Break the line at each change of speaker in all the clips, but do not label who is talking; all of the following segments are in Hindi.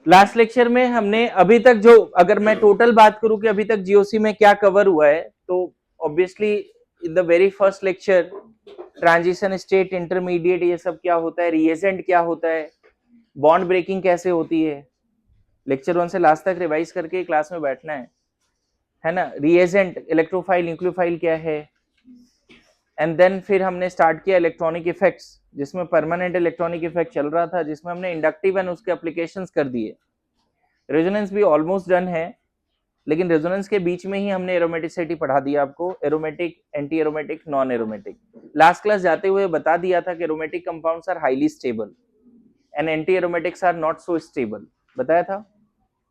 लास्ट लेक्चर में हमने अभी तक जो, अगर मैं टोटल बात करूं कि अभी तक जीओसी में क्या कवर हुआ है, तो obviously in the very first lecture transition state, intermediate, ये सब क्या होता है, रिएजेंट क्या होता है, बॉन्ड ब्रेकिंग कैसे होती है, लेक्चर 1 से लास्ट तक रिवाइज करके क्लास में बैठना है ना। रिएजेंट, इलेक्ट्रोफाइल, न्यूक्लियोफाइल क्या है, एंड देन फिर हमने स्टार्ट किया इलेक्ट्रॉनिक इफेक्ट्स, जिसमें परमानेंट इलेक्ट्रॉनिक इफेक्ट चल रहा था, जिसमें हमने इंडक्टिव एंड उसके एप्लीकेशंस कर दिए। रेजोनेंस भी ऑलमोस्ट डन है, लेकिन रेजोनेंस के बीच में ही हमने एरोमेटिसिटी पढ़ा दिया आपको, aromatic, anti aromatic, non aromatic. Last class जाते हुए बता दिया था कि aromatic compounds are highly stable and anti aromatics are not so stable, बताया था।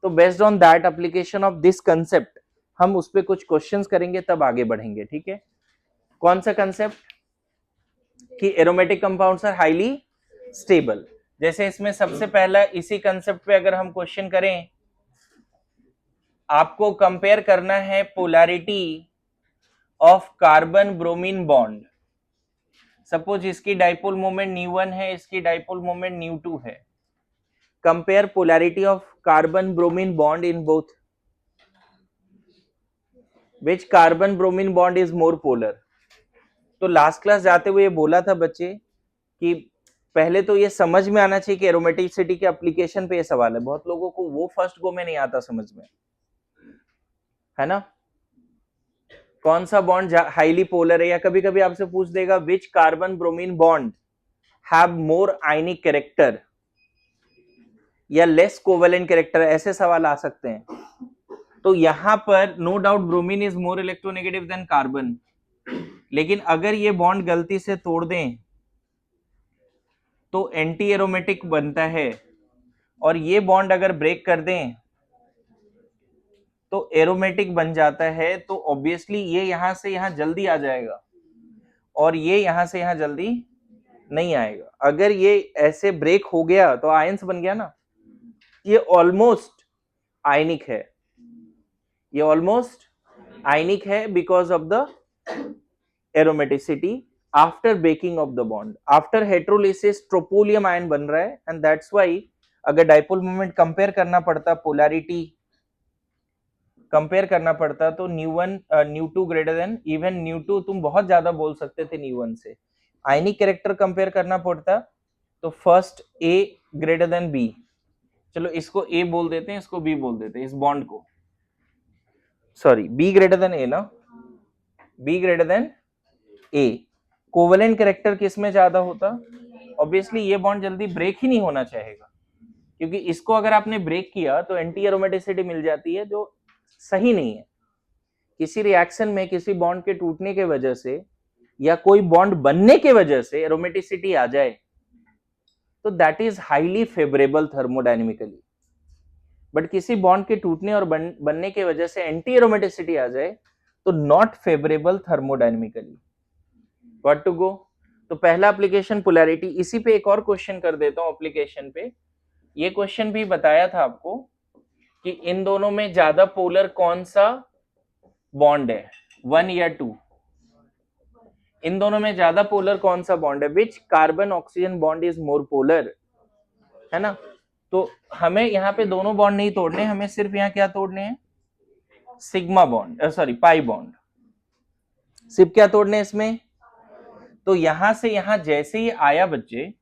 तो based on that application of this concept हम उस पर कुछ क्वेश्चंस करेंगे, तब आगे बढ़ेंगे, ठीक है। कौन सा कंसेप्ट कि aromatic compounds are highly stable. जैसे इसमें सबसे पहला इसी कंसेप्ट पे अगर हम क्वेश्चन करें, आपको कंपेयर करना है polarity of carbon bromine bond. Suppose इसकी डाइपोल मोमेंट ν1 है, इसकी डाइपोल मोमेंट ν2 है। Compare polarity of carbon bromine bond in both, which carbon bromine bond is more polar. तो लास्ट क्लास जाते हुए बोला था बच्चे कि पहले तो ये समझ में आना चाहिए कि एरोमेटिसिटी के एप्लीकेशन पे ये सवाल है, बहुत लोगों को वो फर्स्ट गो में नहीं आता समझ में, है ना। कौन सा बॉन्ड हाईली पोलर है, या कभी कभी आपसे पूछ देगा which carbon bromine bond have more ionic character या लेस कोवेलेंट कैरेक्टर, ऐसे सवाल आ सकते हैं। तो यहां पर no doubt bromine is more electronegative than carbon, लेकिन अगर ये बॉन्ड गलती से तोड़ दें तो एंटी एरोमेटिक बनता है, और ये बॉन्ड अगर ब्रेक कर दें तो एरोमेटिक बन जाता है। तो ऑब्वियसली ये यहां से यहां जल्दी आ जाएगा और ये यहां से यहां जल्दी नहीं आएगा। अगर ये ऐसे ब्रेक हो गया तो आयंस बन गया ना, ये ऑलमोस्ट आयनिक है, ये ऑलमोस्ट आयनिक है because of the aromaticity after breaking of the bond. After heterolysis tropylium ion बन रहा है, एंड दैट्स व्हाई अगर डाइपोल मोमेंट कंपेयर करना पड़ता, पोलैरिटी कंपेयर करना पड़ता, तो ν1 ν2 ग्रेटर देन, इवन ν2 तुम बहुत ज्यादा बोल सकते थे ν1 से। आयनिक कैरेक्टर कंपेयर करना पड़ता तो first A greater than B, चलो इसको A बोल देते हैं, इसको B बोल देते हैं, इस बॉन्ड को, sorry B greater than A ना, B greater than A। Covalent character किस में ज्यादा होता, ऑब्वियसली ये बॉन्ड जल्दी ब्रेक ही नहीं होना चाहेगा, क्योंकि इसको अगर आपने ब्रेक किया तो एंटी एरोमेटिसिटी मिल जाती है, जो सही नहीं है। किसी रिएक्शन में किसी बॉन्ड के टूटने के वजह से या कोई बॉन्ड बनने के वजह से एरोमेटिसिटी आ जाए तो that is highly favourable thermodynamically, but किसी बॉन्ड के टूटने और बनने के वजह से एंटी एरोमेटिसिटी आ जाए तो not favourable thermodynamically. Good to go. तो पहला एप्लीकेशन पोलैरिटी, इसी पे एक और क्वेश्चन कर देता हूं एप्लीकेशन पे। ये क्वेश्चन भी बताया था आपको कि इन दोनों में ज्यादा पोलर कौन सा बॉन्ड है, 1 या 2। इन दोनों में ज्यादा पोलर कौन सा बॉन्ड है, which carbon oxygen bond is more polar, है ना। तो हमें यहाँ पे दोनों बॉन्ड नहीं तोड़ने, हमें सिर्फ यहाँ क्या तोड़ने हैं, sigma bond, sorry pi bond, सिर्फ क्या तोड़ने इसमें। तो यहां से यहां जैसे ही आया बच्चे,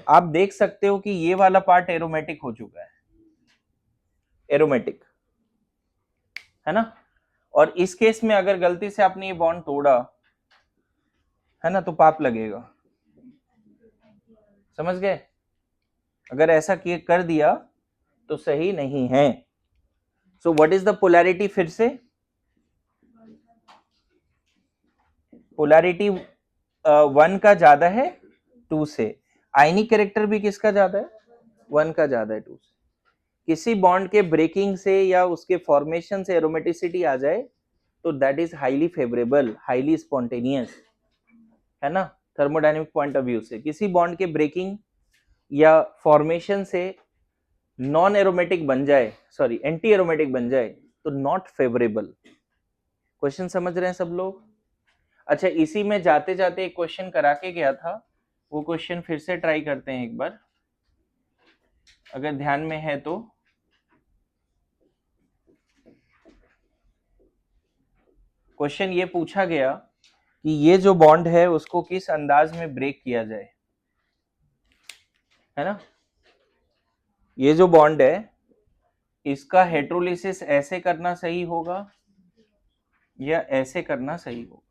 आप देख सकते हो कि ये वाला पार्ट एरोमेटिक हो चुका है, एरोमेटिक, है ना। और इस केस में अगर गलती से आपने ये बॉन्ड तोड़ा, है ना, तो पाप लगेगा, समझ गए। अगर ऐसा कर दिया तो सही नहीं है। So what is the polarity, फिर से पोलैरिटी 1 का ज्यादा है 2 से। आयनिक कैरेक्टर भी किसका ज्यादा है, 1 का ज्यादा है 2 से। किसी बॉन्ड के ब्रेकिंग से या उसके फॉर्मेशन से एरोमेटिसिटी आ जाए तो that is highly favourable, highly spontaneous, है ना, थर्मोडायनेमिक पॉइंट ऑफ व्यू से। किसी बॉन्ड के ब्रेकिंग या फॉर्मेशन से नॉन एरोमेटिक बन जाए, सॉरी एंटी एरोमेटिक बन जाए, तो नॉट फेवरेबल। क्वेश्चन समझ रहे हैं सब लोग। अच्छा, इसी में जाते जाते एक क्वेश्चन करा के गया था, वो क्वेश्चन फिर से ट्राई करते हैं एक बार, अगर ध्यान में है तो। क्वेश्चन ये पूछा गया कि ये जो बॉन्ड है उसको किस अंदाज में ब्रेक किया जाए, है ना। ये जो बॉन्ड है इसका हेटेरोलिसिस ऐसे करना सही होगा या ऐसे करना सही होगा।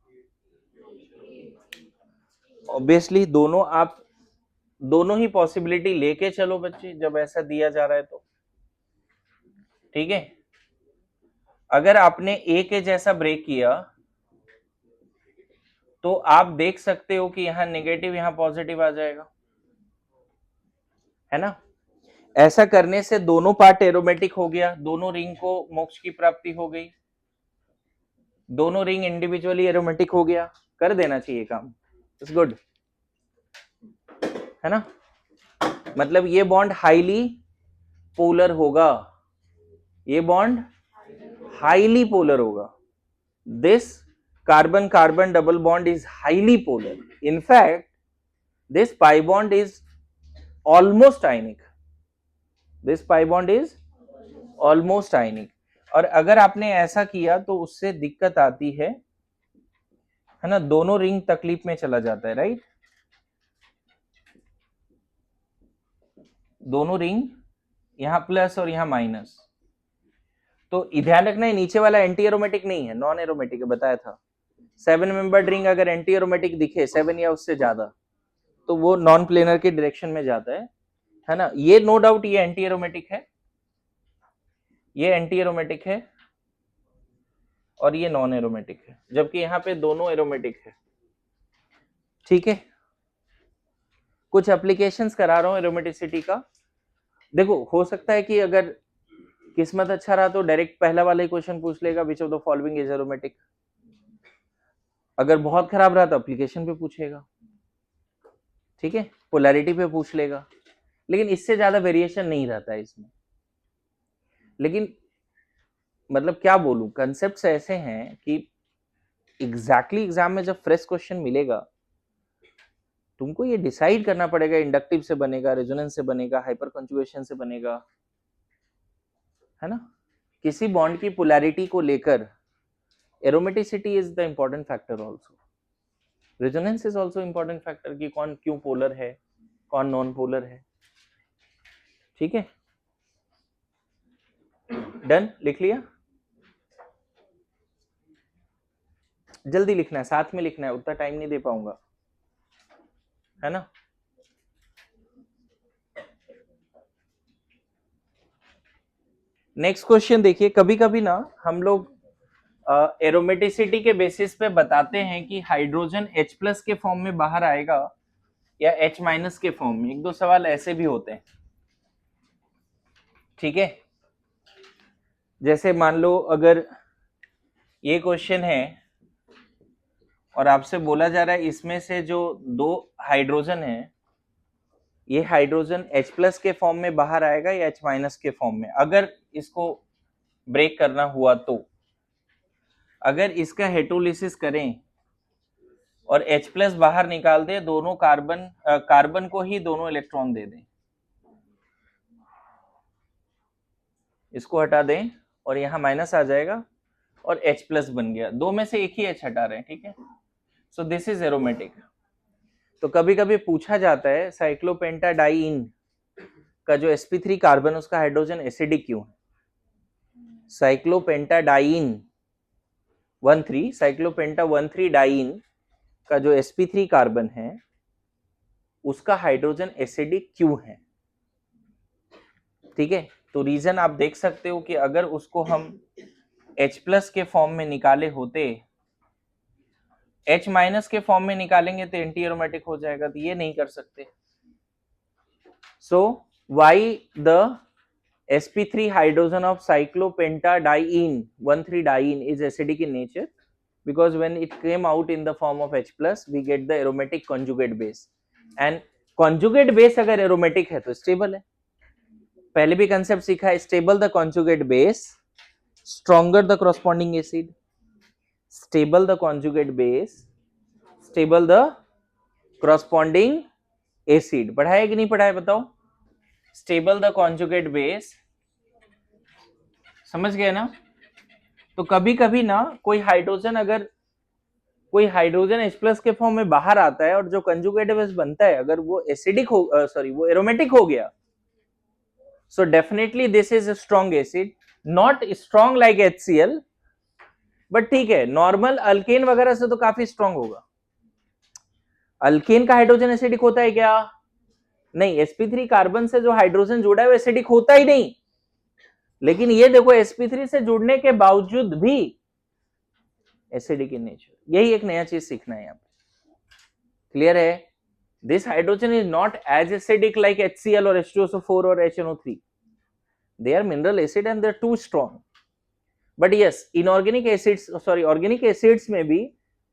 ऑब्वियसली दोनों ही पॉसिबिलिटी लेके चलो बच्चे, जब ऐसा दिया जा रहा है तो ठीक है। अगर आपने ए के जैसा ब्रेक किया तो आप देख सकते हो कि यहां नेगेटिव यहां पॉजिटिव आ जाएगा, है ना। ऐसा करने से दोनों पार्ट एरोमेटिक हो गया, दोनों रिंग को मोक्ष की प्राप्ति हो गई, दोनों रिंग इंडिविजुअली एरोमेटिक हो गया। कर देना चाहिए काम, इट्स गुड, है ना। मतलब ये बॉन्ड हाईली पोलर होगा, ये बॉन्ड हाईली पोलर होगा। This carbon carbon double bond is highly polar, in fact this pi bond is almost ionic, this pi bond is almost ionic। और अगर आपने ऐसा किया तो उससे दिक्कत आती है ना, दोनों रिंग तकलीफ में चला जाता है, राइट। दोनों रिंग यहां प्लस और यहां माइनस, तो ध्यान रखना है नीचे वाला एंटी एरोमेटिक नहीं है, नॉन एरोमेटिक है, बताया था। 7 मेंबर्ड रिंग अगर एंटी एरोमेटिक दिखे 7 या उससे ज्यादा तो वो नॉन प्लेनर के डायरेक्शन में जाता है ना। ये नो डाउट ये एंटी एरोमेटिक है, ये एंटी एरोमेटिक है और ये नॉन एरोमेटिक है, जबकि यहाँ पे दोनों एरोमेटिक है, ठीक है। कुछ एप्लीकेशंस करा रहा हूं एरोमेटिसिटी का। देखो हो सकता है कि अगर किस्मत अच्छा रहा तो डायरेक्ट पहला वाला ही क्वेश्चन पूछ लेगा, which of the following is aromatic. अगर बहुत खराब रहा तो एप्लीकेशन पे पूछेगा, ठीक है, पोलैरिटी पे पूछ लेगा, लेकिन इससे ज्यादा वेरिएशन नहीं रहता है इसमें। लेकिन मतलब क्या बोलूं, कंसेप्ट्स ऐसे हैं कि एग्जैक्टली एग्जाम में जब फ्रेश क्वेश्चन मिलेगा तुमको ये डिसाइड करना पड़ेगा, इंडक्टिव से बनेगा, रेजोनेंस से बनेगा, हाइपर कंजुगेशन से बनेगा, है ना। किसी बॉन्ड की पोलैरिटी को लेकर aromaticity is the important factor also, resonance is also important factor कि कौन क्यों पोलर है, कौन नॉन पोलर है, ठीक है। डन, लिख लिया। जल्दी लिखना है, साथ में लिखना है, उतना टाइम नहीं दे पाऊंगा, है ना। नेक्स्ट क्वेश्चन देखिए, कभी कभी ना हम लोग एरोमेटिसिटी के बेसिस पे बताते हैं कि हाइड्रोजन H+ के फॉर्म में बाहर आएगा या H- के फॉर्म में। एक दो सवाल ऐसे भी होते हैं, ठीक है। जैसे मान लो अगर ये क्वेश्चन है और आपसे बोला जा रहा है इसमें से जो दो हाइड्रोजन है, ये हाइड्रोजन H+ के फॉर्म में बाहर आएगा या H- के फॉर्म में। अगर इसको ब्रेक करना हुआ तो अगर इसका हेटेरोलिसिस करें और H+ बाहर निकाल दे, दोनों कार्बन को ही दोनों इलेक्ट्रॉन दे दें, इसको हटा दें और यहाँ माइनस आ जाएगा और H+ बन गया, दो में से एक ही H हटा रहे हैं, ठीक है। So this is aromatic. तो कभी कभी पूछा जाता है साइक्लोपेंटाडाइईन का जो sp3 कार्बन उसका हाइड्रोजन एसिडिक क्यों है। साइक्लोपेंटाडाइईन 13 साइक्लोपेंटा 13 डाइईन का जो sp3 कार्बन है उसका हाइड्रोजन एसिडिक क्यों है, ठीक है। तो रीजन आप देख सकते हो कि अगर उसको हम H+ के फॉर्म में निकाले होते, H- के फॉर्म में निकालेंगे तो एंटी एरोमेटिक हो जाएगा, तो ये नहीं कर सकते। So why the sp3 hydrogen of cyclopentadiene 13 diene is acidic in nature because when it came out in the form of H+ we get the aromatic conjugate base, and conjugate base अगर aromatic है तो stable है। पहले भी कंसेप्ट सीखा है, stable the conjugate base, stronger the corresponding acid, stable the conjugate base, stable the corresponding acid। पढ़ाया कि नहीं पढ़ाया बताओ। स्टेबल द कॉन्जुगेट बेस, समझ गए ना। तो कभी कभी ना कोई हाइड्रोजन H प्लस के फॉर्म में बाहर आता है और जो कंजुगेट बेस बनता है अगर वो एसिडिक हो वो एरोमेटिक हो गया, so definitely this is a strong acid, not strong like HCl, but ठीक है, नॉर्मल अल्केन वगैरह से तो काफी स्ट्रांग होगा। अल्केन का हाइड्रोजन एसिडिक होता है क्या? नहीं, sp3 कार्बन से जो हाइड्रोजन जुड़ा है वो एसिडिक होता ही नहीं। लेकिन ये देखो sp3 से जुड़ने के बावजूद भी एसिडिक इन नेचर, यही एक नया चीज सीखना है यहाँ पे। क्लियर है? This hydrogen is not as acidic like HCl और H2SO4 और HNO3. They are mineral acid and they're too strong. But yes, inorganic acids, organic acids में भी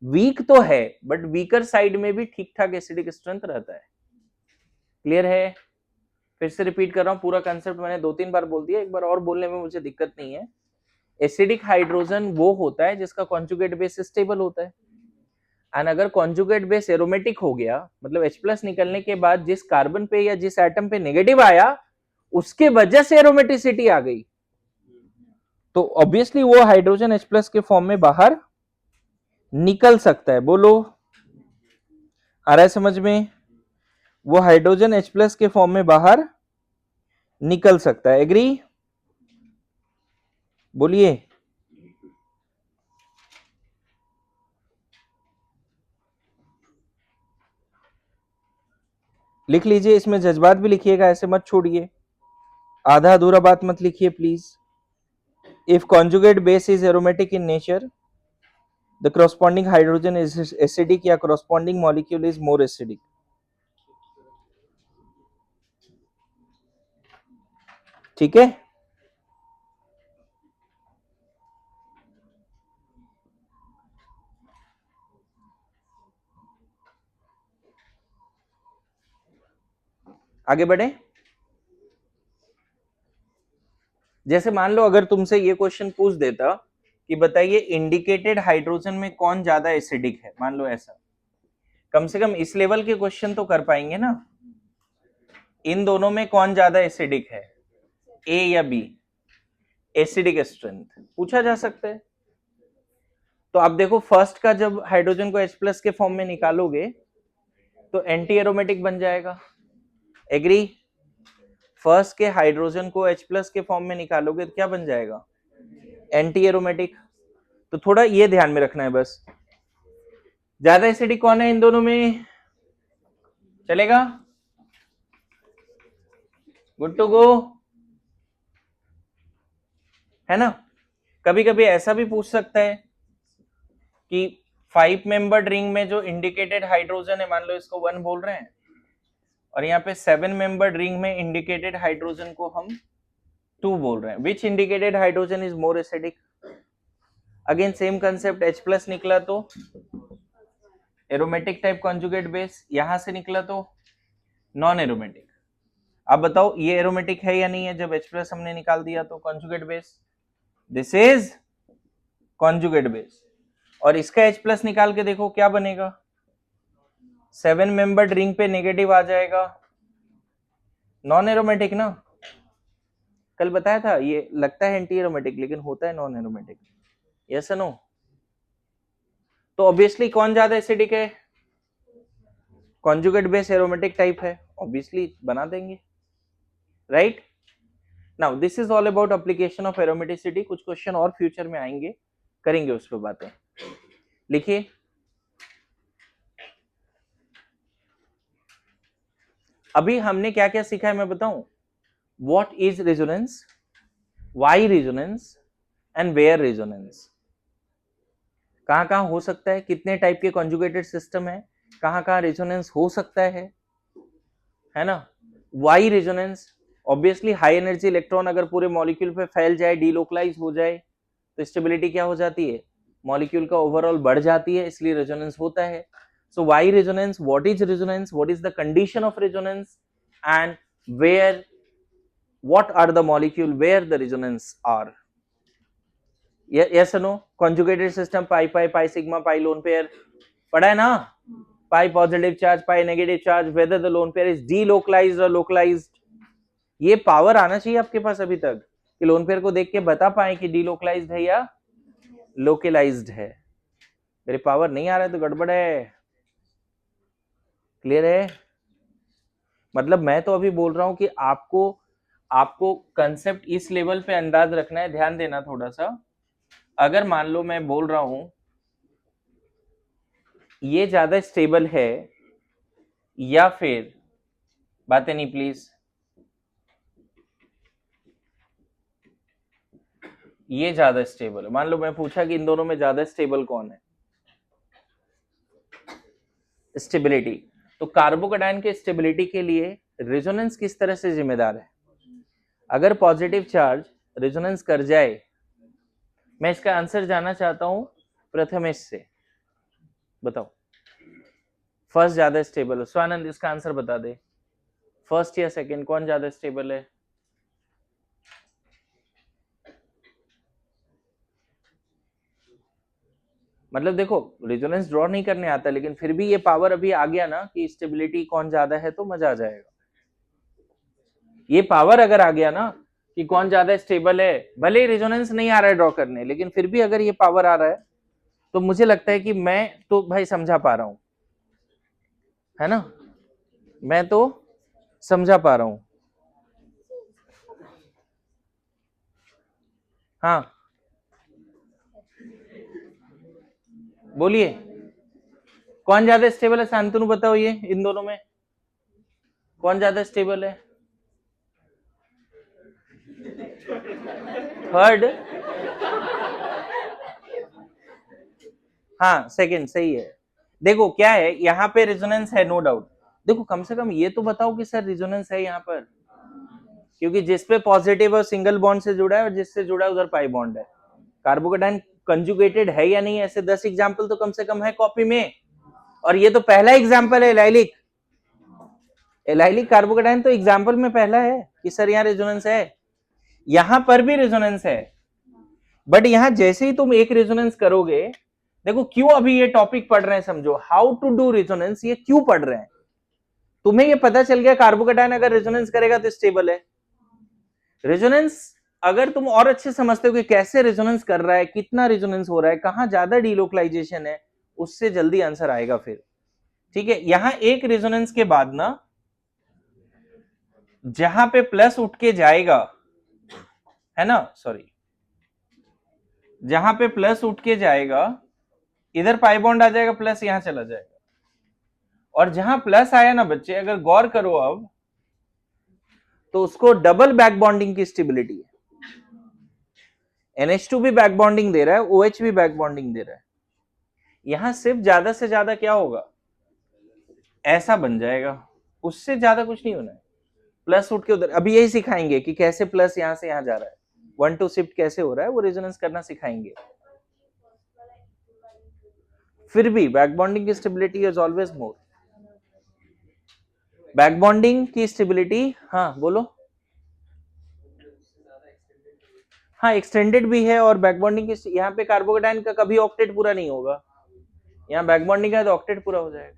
वीक तो है, बट वीकर साइड में भी ठीक ठाक एसिडिक स्ट्रेंथ रहता है। क्लियर है? फिर से रिपीट कर रहा हूं, पूरा कंसेप्ट मैंने 2-3 बार बोल दिया, एक बार और बोलने में मुझे दिक्कत नहीं है। एसिडिक हाइड्रोजन वो होता है जिसका कॉन्जुगेट बेस स्टेबल होता है, एंड अगर कॉन्जुगेट बेस एरोमेटिक हो गया, मतलब H+ निकलने के बाद जिस कार्बन पे या जिस एटम पे नेगेटिव आया उसके वजह से एरोमेटिसिटी आ गई, तो ऑब्वियसली वो हाइड्रोजन H+ के फॉर्म में बाहर निकल सकता है। बोलो, आ रहा है समझ में? वो हाइड्रोजन H+ के फॉर्म में बाहर निकल सकता है। एग्री? बोलिए। लिख लीजिए, इसमें जज्बात भी लिखिएगा, ऐसे मत छोड़िए, आधा अधूरा बात मत लिखिए please. If conjugate base is aromatic in nature, the corresponding hydrogen is acidic या corresponding molecule is more acidic. ठीक है? आगे बढ़े। जैसे मान लो अगर तुमसे ये क्वेश्चन पूछ देता कि बताइए इंडिकेटेड हाइड्रोजन में कौन ज्यादा एसिडिक है, मान लो ऐसा, कम से कम इस लेवल के क्वेश्चन तो कर पाएंगे ना, इन दोनों में कौन ज्यादा एसिडिक है, ए या बी, एसिडिक स्ट्रेंथ पूछा जा सकता है। तो आप देखो, फर्स्ट का जब हाइड्रोजन को H+ के फॉर्म में निकालोगे तो एंटी एरोमेटिक बन जाएगा। एग्री? फर्स्ट के हाइड्रोजन को H+ के फॉर्म में निकालोगे तो क्या बन जाएगा? Anti aromatic. तो थोड़ा ये ध्यान में रखना है बस, ज्यादा एसिडिक कौन है इन दोनों में? चलेगा? गुड टू गो है ना? कभी कभी ऐसा भी पूछ सकता है कि 5 मेंबर्ड रिंग में जो इंडिकेटेड हाइड्रोजन है, मान लो इसको 1 बोल रहे हैं, और यहाँ पे 7 मेंबर्ड रिंग में इंडिकेटेड हाइड्रोजन को हम 2 बोल रहे हैं, which indicated hydrogen is more acidic? Again same concept, H+ निकला तो एरोमेटिक टाइप कॉन्जुगेट बेस, यहां से निकला तो नॉन एरोमेटिक। अब बताओ ये एरोमेटिक है या नहीं है? जब H+ हमने निकाल दिया तो conjugate base, this is conjugate base, और इसका H+ निकाल के देखो क्या बनेगा, 7 मेंबर्ड रिंग पे नेगेटिव आ जाएगा, नॉन एरोमेटिक ना। कल बताया था ये लगता है एंटी एरोमेटिक लेकिन होता है नॉन एरोमेटिक। Yes no? तो ऑब्वियसली कौन ज्यादा एसिडिक है? कॉन्जुगेट बेस एरोमेटिक टाइप है, ऑब्वियसली बना देंगे, right? Now this is all about application of aromaticity. कुछ क्वेश्चन और फ्यूचर में आएंगे, करेंगे उस पर बातें। लिखिए, अभी हमने क्या क्या सीखा है मैं बताऊं? What is resonance, why resonance, and where resonance. कहां कहां हो सकता है, कितने टाइप के कॉन्जुगेटेड सिस्टम है, कहां कहां रेजोनेंस हो सकता है ना? Why resonance, obviously high energy electron अगर पूरे मॉलिक्यूल पे फैल जाए, डीलोकलाइज हो जाए, तो स्टेबिलिटी क्या हो जाती है, मॉलिक्यूल का ओवरऑल बढ़ जाती है, इसलिए रेजोनेंस होता है। So why resonance, what is resonance, what is the condition of resonance, and where, what are the molecule where the resonance are? Yes or no? Conjugated system, pi sigma, pi lone pair पढ़ा है ना? pi positive charge, pi negative charge, whether the lone pair is delocalized or localized। ये पावर आना चाहिए आपके पास अभी तक कि लोन पेयर को देख के बता पाए कि delocalized है या लोकलाइज्ड है। मेरे पावर नहीं आ रहा है तो गड़बड़ है। क्लियर है? मतलब मैं तो अभी बोल रहा हूं कि आपको कंसेप्ट इस लेवल पे अंदाज रखना है, ध्यान देना थोड़ा सा। अगर मान लो मैं बोल रहा हूं ये ज्यादा स्टेबल है, या फिर बातें नहीं प्लीज, ये ज्यादा स्टेबल है। मान लो मैं पूछा कि इन दोनों में ज्यादा स्टेबल कौन है, स्टेबिलिटी। तो कार्बोकेटाइन के स्टेबिलिटी के लिए रेजोनेंस किस तरह से जिम्मेदार है? अगर पॉजिटिव चार्ज रेजोनेंस कर जाए, मैं इसका आंसर जानना चाहता हूं प्रथमेश से, बताओ फर्स्ट ज्यादा स्टेबल है। स्वानंद इसका आंसर बता दे, फर्स्ट या सेकंड कौन ज्यादा स्टेबल है? मतलब देखो रेजोनेंस ड्रॉ नहीं करने आता, लेकिन फिर भी ये पावर अभी आ गया ना कि स्टेबिलिटी कौन ज्यादा है, तो मजा आ जाएगा। ये पावर अगर आ गया ना कि कौन ज्यादा स्टेबल है, भले ही रेजोनेंस नहीं आ रहा है ड्रॉ करने, लेकिन फिर भी अगर ये पावर आ रहा है, तो मुझे लगता है कि मैं तो भाई समझा पा रहा हूं, है ना? मैं तो समझा पा रहा हूं। हाँ बोलिए, कौन ज्यादा स्टेबल है? शांतनु बताओ, ये इन दोनों में कौन ज्यादा स्टेबल है? थर्ड? हाँ सेकंड सही है। देखो क्या है, यहाँ पे रेजोनेंस है नो डाउट। देखो कम से कम ये तो बताओ कि सर रेजोनेंस है यहाँ पर, क्योंकि जिसपे पॉजिटिव और सिंगल बॉन्ड से जुड़ा है और जिससे जुड़ा है उधर पाई बॉन्ड है। कार्बोकेटाइन कंजुगेटेड है या नहीं, ऐसे 10 एग्जाम्पल तो कम से कम है कॉपी में, और ये तो पहला एग्जाम्पल है एलाइलिक। एलाइलिक कार्बोकेटाइन तो एग्जाम्पल में पहला है कि सर यहाँ रेजोनेंस है, यहां पर भी रेजोनेंस है। बट यहां जैसे ही तुम एक रेजोनेंस करोगे, देखो क्यों अभी ये टॉपिक पढ़ रहे हैं, समझो हाउ टू डू रेजोनेंस, ये क्यों पढ़ रहे हैं। तुम्हें ये पता चल गया कार्बोकेटाइन अगर रेजोनेंस करेगा तो स्टेबल है। रेजोनेंस अगर तुम और अच्छे समझते हो कि कैसे रेजोनेंस कर रहा है, कितना रेजोनेंस हो रहा है, कहां ज्यादा डीलोकलाइजेशन है, उससे जल्दी आंसर आएगा फिर। ठीक है, यहां एक रेजोनेंस के बाद ना जहां पे प्लस उठ के जाएगा, है ना, सॉरी, जहां पे प्लस उठ के जाएगा इधर पाई बॉन्ड आ जाएगा, प्लस यहां चला जाएगा। और जहां प्लस आया ना बच्चे, अगर गौर करो अब, तो उसको डबल बैक बॉन्डिंग की स्टेबिलिटी है। NH2 भी बैक बॉन्डिंग दे रहा है, OH भी बैक बॉन्डिंग दे रहा है। यहां सिर्फ ज्यादा से ज्यादा क्या होगा, ऐसा बन जाएगा, उससे ज्यादा कुछ नहीं होना है। प्लस उठ के उधर, अभी यही सिखाएंगे कि कैसे प्लस यहां से यहां जा रहा है, 1-2 शिफ्ट कैसे हो रहा है, वो रेजोनेंस करना सिखाएंगे। फिर भी बैक बॉन्डिंग की stability is always more. Back bonding की स्टेबिलिटी, हाँ बोलो। हाँ एक्सटेंडेड भी है, और बैक बॉन्डिंग की यहाँ पे कार्बोकेटाइन का कभी ऑक्टेट पूरा नहीं होगा, यहाँ बैक बॉन्डिंग का तो ऑक्टेट पूरा हो जाएगा।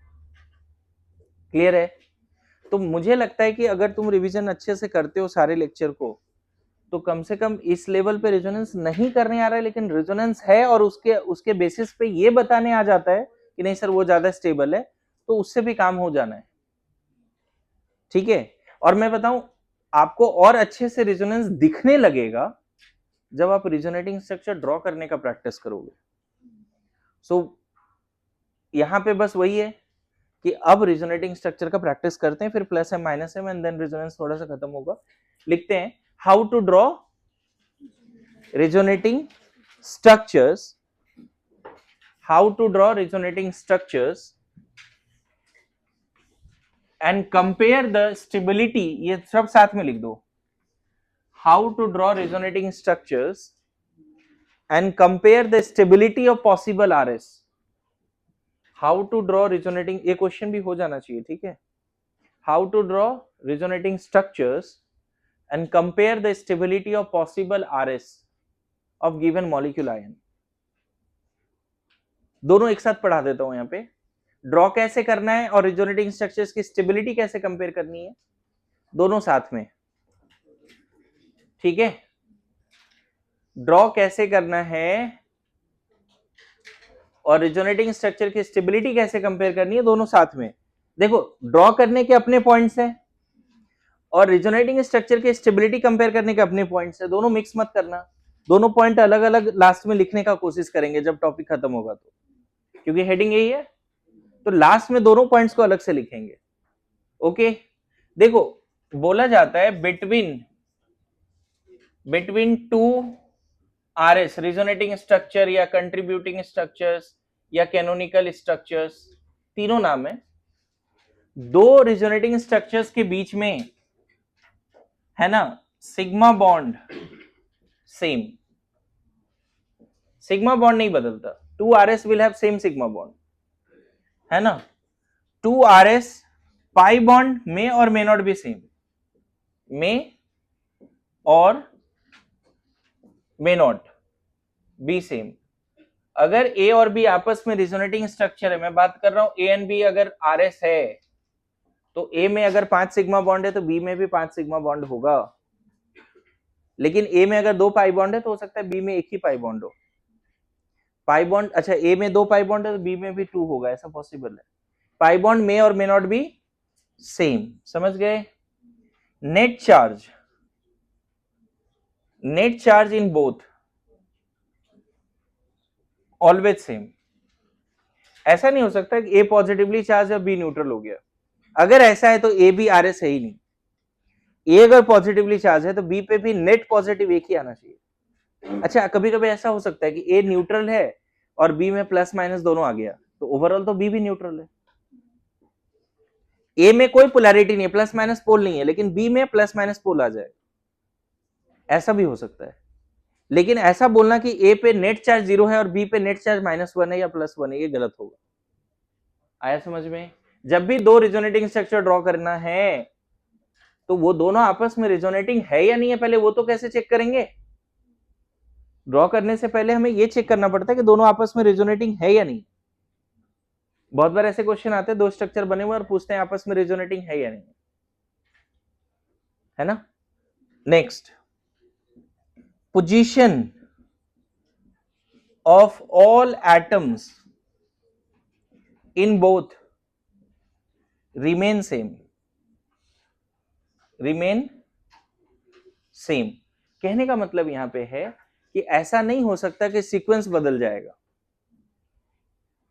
क्लियर है? तो मुझे लगता है कि अगर तुम रिवीजन अच्छे से करते हो सारे लेक्चर को, तो कम से कम इस लेवल पे रेजोनेंस नहीं करने आ रहा है, लेकिन रेजोनेंस है और उसके उसके बेसिस पे ये बताने आ जाता है कि नहीं सर वो ज्यादा स्टेबल है, तो उससे भी काम हो जाना है। ठीक है, और मैं बताऊं आपको और अच्छे से रेजोनेंस दिखने लगेगा जब आप रेजोनेटिंग स्ट्रक्चर ड्रॉ करने का प्रैक्टिस करोगे। सो यहां पे बस वही है कि अब रेजोनेटिंग स्ट्रक्चर का प्रैक्टिस करते हैं, फिर plus M minus M and then resonance थोड़ा सा खत्म होगा। लिखते हैं how to draw resonating structures, how to draw resonating structures and compare the stability, ये सब साथ में लिख दो, how to draw resonating structures and compare the stability of possible RS, how to draw resonating, ये क्वेश्चन भी हो जाना चाहिए, ठीक है, how to draw resonating structures and compare the stability of possible RS of given molecule ion। दोनों एक साथ पढ़ा देता हूं, यहां पे ड्रॉ कैसे करना है और रेजोनेटिंग स्ट्रक्चर्स की स्टेबिलिटी कैसे कंपेयर करनी है, दोनों साथ में। ठीक है, ड्रॉ कैसे करना है और रिजोनेटिंग स्ट्रक्चर की स्टेबिलिटी कैसे कंपेयर करनी है, दोनों साथ में। देखो ड्रॉ करने के अपने पॉइंट्स हैं और रिजोनेटिंग स्ट्रक्चर की स्टेबिलिटी कंपेयर करने के अपने पॉइंट्स हैं, दोनों मिक्स मत करना। दोनों पॉइंट अलग अलग लास्ट में लिखने का कोशिश करेंगे जब टॉपिक खत्म होगा तो, क्योंकि हेडिंग यही है। तो लास्ट में दोनों पॉइंट्स को अलग से लिखेंगे। ओके, देखो बोला जाता है between two RS resonating structure या कंट्रीब्यूटिंग स्ट्रक्चर्स या कैनोनिकल स्ट्रक्चर्स, तीनों नाम है। दो रिजोनेटिंग स्ट्रक्चर्स के बीच में है ना sigma bond same, sigma bond नहीं बदलता। 2RS will have same sigma bond, है ना। 2RS पाई बॉन्ड में और मे नॉट बी सेम, में और मे नॉट बी सेम। अगर ए और बी आपस में रिजोनेटिंग स्ट्रक्चर है, मैं बात कर रहा हूं ए एंड बी, अगर आरएस है तो ए में अगर 5 सिग्मा बॉन्ड है तो बी में भी 5 सिग्मा बॉन्ड होगा। लेकिन ए में अगर 2 पाई बॉन्ड है तो हो सकता है बी में 1 ही पाई बॉन्ड हो। पाई बॉन्ड, अच्छा ए में 2 पाई बॉन्ड है तो बी में भी 2 होगा, ऐसा पॉसिबल है। पाई बॉन्ड में और मे नॉट बी सेम, समझ गए। Net charge in both always same. ऐसा नहीं हो सकता कि ए पॉजिटिवली चार्ज और बी न्यूट्रल हो गया। अगर ऐसा है तो ए बी आर एस है ही नहीं। ए अगर पॉजिटिवली चार्ज है तो बी पे भी नेट पॉजिटिव एक ही आना चाहिए। अच्छा, कभी कभी ऐसा हो सकता है कि ए न्यूट्रल है और बी में प्लस माइनस दोनों आ गया, तो ओवरऑल तो बी भी न्यूट्रल है। ए में कोई पोलैरिटी नहीं है, प्लस माइनस पोल नहीं है, लेकिन बी में प्लस माइनस पोल आ जाए, ऐसा भी हो सकता है। लेकिन ऐसा बोलना कि ए पे नेट चार्ज 0 है और बी पे नेट चार्ज -1 है या +1 है, ये गलत होगा। आया समझ में। जब भी दो रिजोनेटिंग स्ट्रक्चर ड्रॉ करना है तो वो दोनों आपस में रिजोनेटिंग है या नहीं है, पहले वो तो कैसे चेक करेंगे। ड्रॉ करने से पहले हमें ये चेक करना पड़ता है कि दोनों आपस में रिजोनेटिंग है या नहीं। बहुत बार ऐसे क्वेश्चन आते हैं, दो स्ट्रक्चर बने हुए और पूछते हैं आपस में रिजोनेटिंग है या नहीं, है ना। Next, position of all atoms in both remain same. कहने का मतलब यहां पे है कि ऐसा नहीं हो सकता कि सीक्वेंस बदल जाएगा।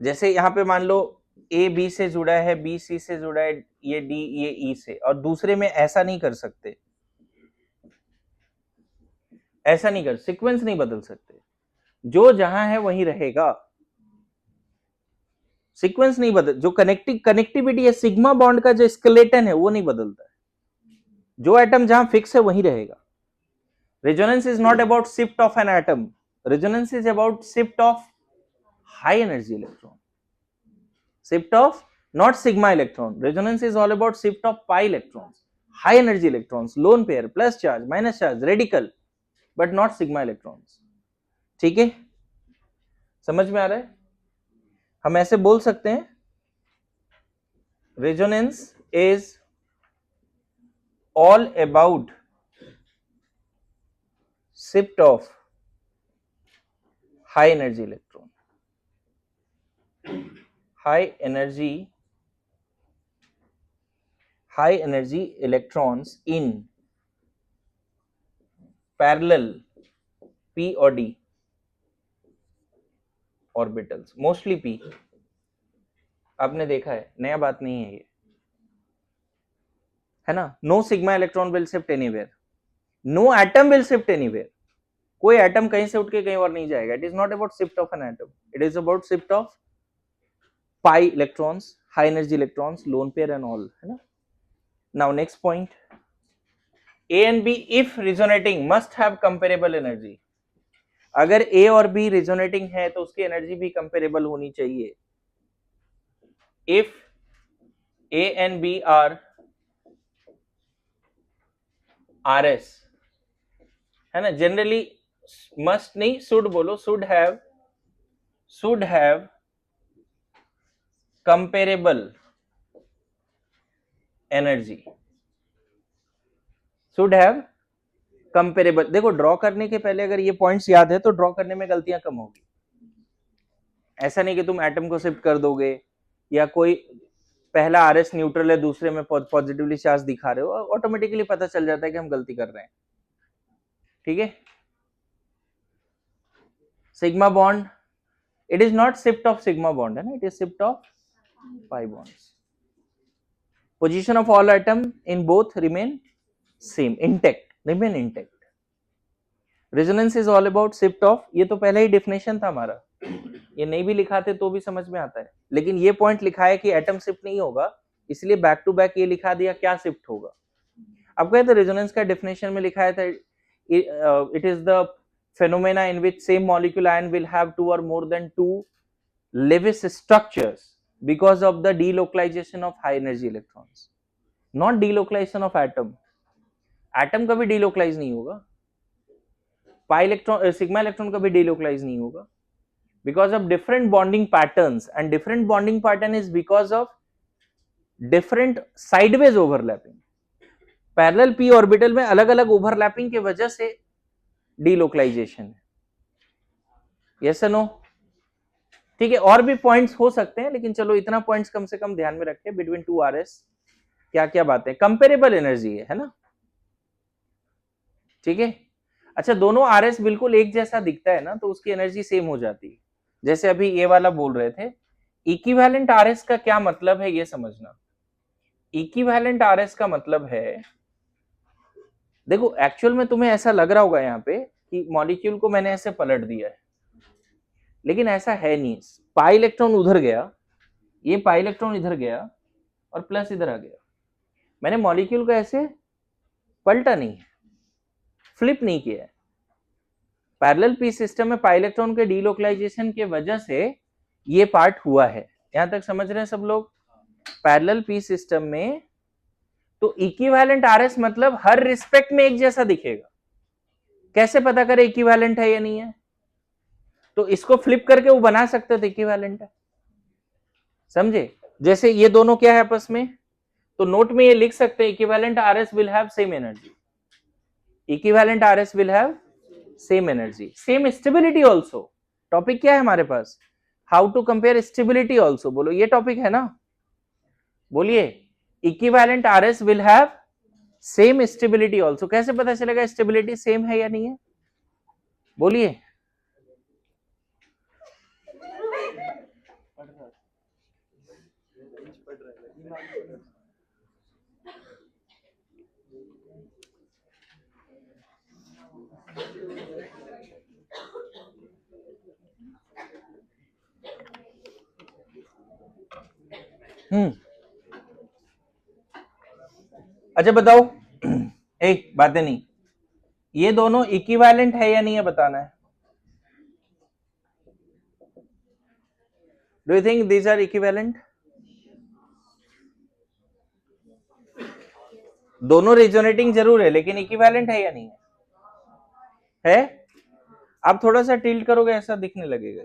जैसे यहां पे मान लो ए बी से जुड़ा है, बी सी से जुड़ा है, ये डी ये ई से, और दूसरे में ऐसा नहीं कर सकते, सीक्वेंस नहीं बदल सकते। जो जहां है वहीं रहेगा, सीक्वेंस नहीं बदल। जो कनेक्टिविटी है, सिग्मा बॉन्ड का जो स्केलेटन है वो नहीं बदलता है। जो एटम जहां फिक्स है वहीं रहेगा। Resonance is not about shift of an atom, resonance is about shift of high energy electron, shift of not sigma electron. Resonance is all about shift of pi electrons, high energy electrons, lone pair, plus charge, minus charge, radical, but not sigma electrons. ठीक है, समझ में आ रहा है। हम ऐसे बोल सकते हैं, resonance is all about shift of high energy electron, high energy electrons in parallel p और d ऑर्बिटल्स, मोस्टली p। आपने देखा है, नया बात नहीं है ये, है ना। No sigma electron will shift anywhere, no atom will shift anywhere. कोई एटम कहीं से उठ के कहीं और नहीं जाएगा। It is not about shift of an atom, it is about shift of pi electrons, high energy electrons, lone pair and all, है ना। Now next point, A and B if resonating must have comparable energy. अगर ए और बी रिजोनेटिंग है तो उसकी एनर्जी भी कंपेरेबल होनी चाहिए। If A and B are RS, है ना। जनरली मस्ट नहीं, शुड बोलो, should have comparable energy, should have comparable. देखो ड्रॉ करने के पहले अगर ये पॉइंट्स याद है तो ड्रॉ करने में गलतियां कम होगी। ऐसा नहीं कि तुम एटम को शिफ्ट कर दोगे या कोई पहला आरएस न्यूट्रल है दूसरे में पॉजिटिवली चार्ज दिखा रहे हो, ऑटोमेटिकली पता चल जाता है कि हम गलती कर रहे हैं। ठीक है, sigma bond, it is not shift of sigma bond है ना, it is shift of pi bonds. Position of all atom in both remain same, intact, remain intact. Resonance is all about shift of, ये तो पहले ही डेफिनेशन था हमारा, ये नहीं भी लिखाते तो भी समझ में आता है, लेकिन ये पॉइंट लिखा है कि एटम शिफ्ट नहीं होगा, इसलिए बैक टू बैक ये लिखा दिया क्या शिफ्ट होगा। अब कहते रेजोनेंस का डेफिनेशन में लिखा है था it is the phenomena in which same molecule ion will have two or more than two Lewis structures because of the delocalization of high energy electrons, not delocalization of atom. Atom कभी delocalize नहीं होगा, पाई इलेक्ट्रॉन सिग्मा इलेक्ट्रॉन कभी delocalize नहीं होगा, because of different bonding patterns, and different bonding pattern is because of different sideways overlapping. Parallel p orbital में अलग अलग ओवरलैपिंग की वजह से डीलोकलाइजेशन है, यस नो। ठीक है, और भी पॉइंट्स हो सकते हैं, लेकिन चलो इतना पॉइंट्स कम से कम ध्यान में रखें, बिटवीन टू आरएस क्या क्या बातें, कंपेरेबल एनर्जी है ना। ठीक है, अच्छा दोनों आरएस बिल्कुल एक जैसा दिखता है ना, तो उसकी एनर्जी सेम हो जाती है। जैसे अभी ये वाला बोल रहे थे, इक्विवेलेंट आरएस का क्या मतलब है ये समझना। इक्विवेलेंट आरएस का मतलब है, देखो एक्चुअल में तुम्हें ऐसा लग रहा होगा यहाँ पे कि मॉलिक्यूल को मैंने ऐसे पलट दिया है, लेकिन ऐसा है नहीं। पाई इलेक्ट्रॉन उधर गया, ये पाई इलेक्ट्रॉन इधर गया और प्लस इधर आ गया, मैंने मॉलिक्यूल को ऐसे पलटा नहीं है, फ्लिप नहीं किया है। पैरेलल पी सिस्टम में पाई इलेक्ट्रॉन के डीलोकलाइजेशन के वजह से ये पार्ट हुआ है, यहां तक समझ रहे हैं सब लोग। पैरेलल पी सिस्टम में तो इक्विवेलेंट आरएस मतलब हर रिस्पेक्ट में एक जैसा दिखेगा। कैसे पता करें इक्विवेलेंट है या नहीं है? तो इसको फ्लिप करके वो बना सकते थे इक्विवेलेंट है, समझे? जैसे ये दोनों क्या है आपस में, तो नोट में ये लिख सकते हैं equivalent RS will have same energy, equivalent RS will have same energy, same stability also. Topic क्या है हमारे पास? How to compare stability also. बोलो ये टॉपिक है ना, बोलिए। Equivalent RS will have same stability also. कैसे पता चलेगा स्टेबिलिटी सेम है या नहीं है? बोलिए। अच्छा बताओ, एक बातें नहीं, ये दोनों इक्विवेलेंट है या नहीं है बताना है। Do you think these are equivalent? दोनों रेजोनेटिंग जरूर है, लेकिन इक्विवेलेंट है या नहीं है? आप थोड़ा सा टिल्ट करोगे ऐसा दिखने लगेगा।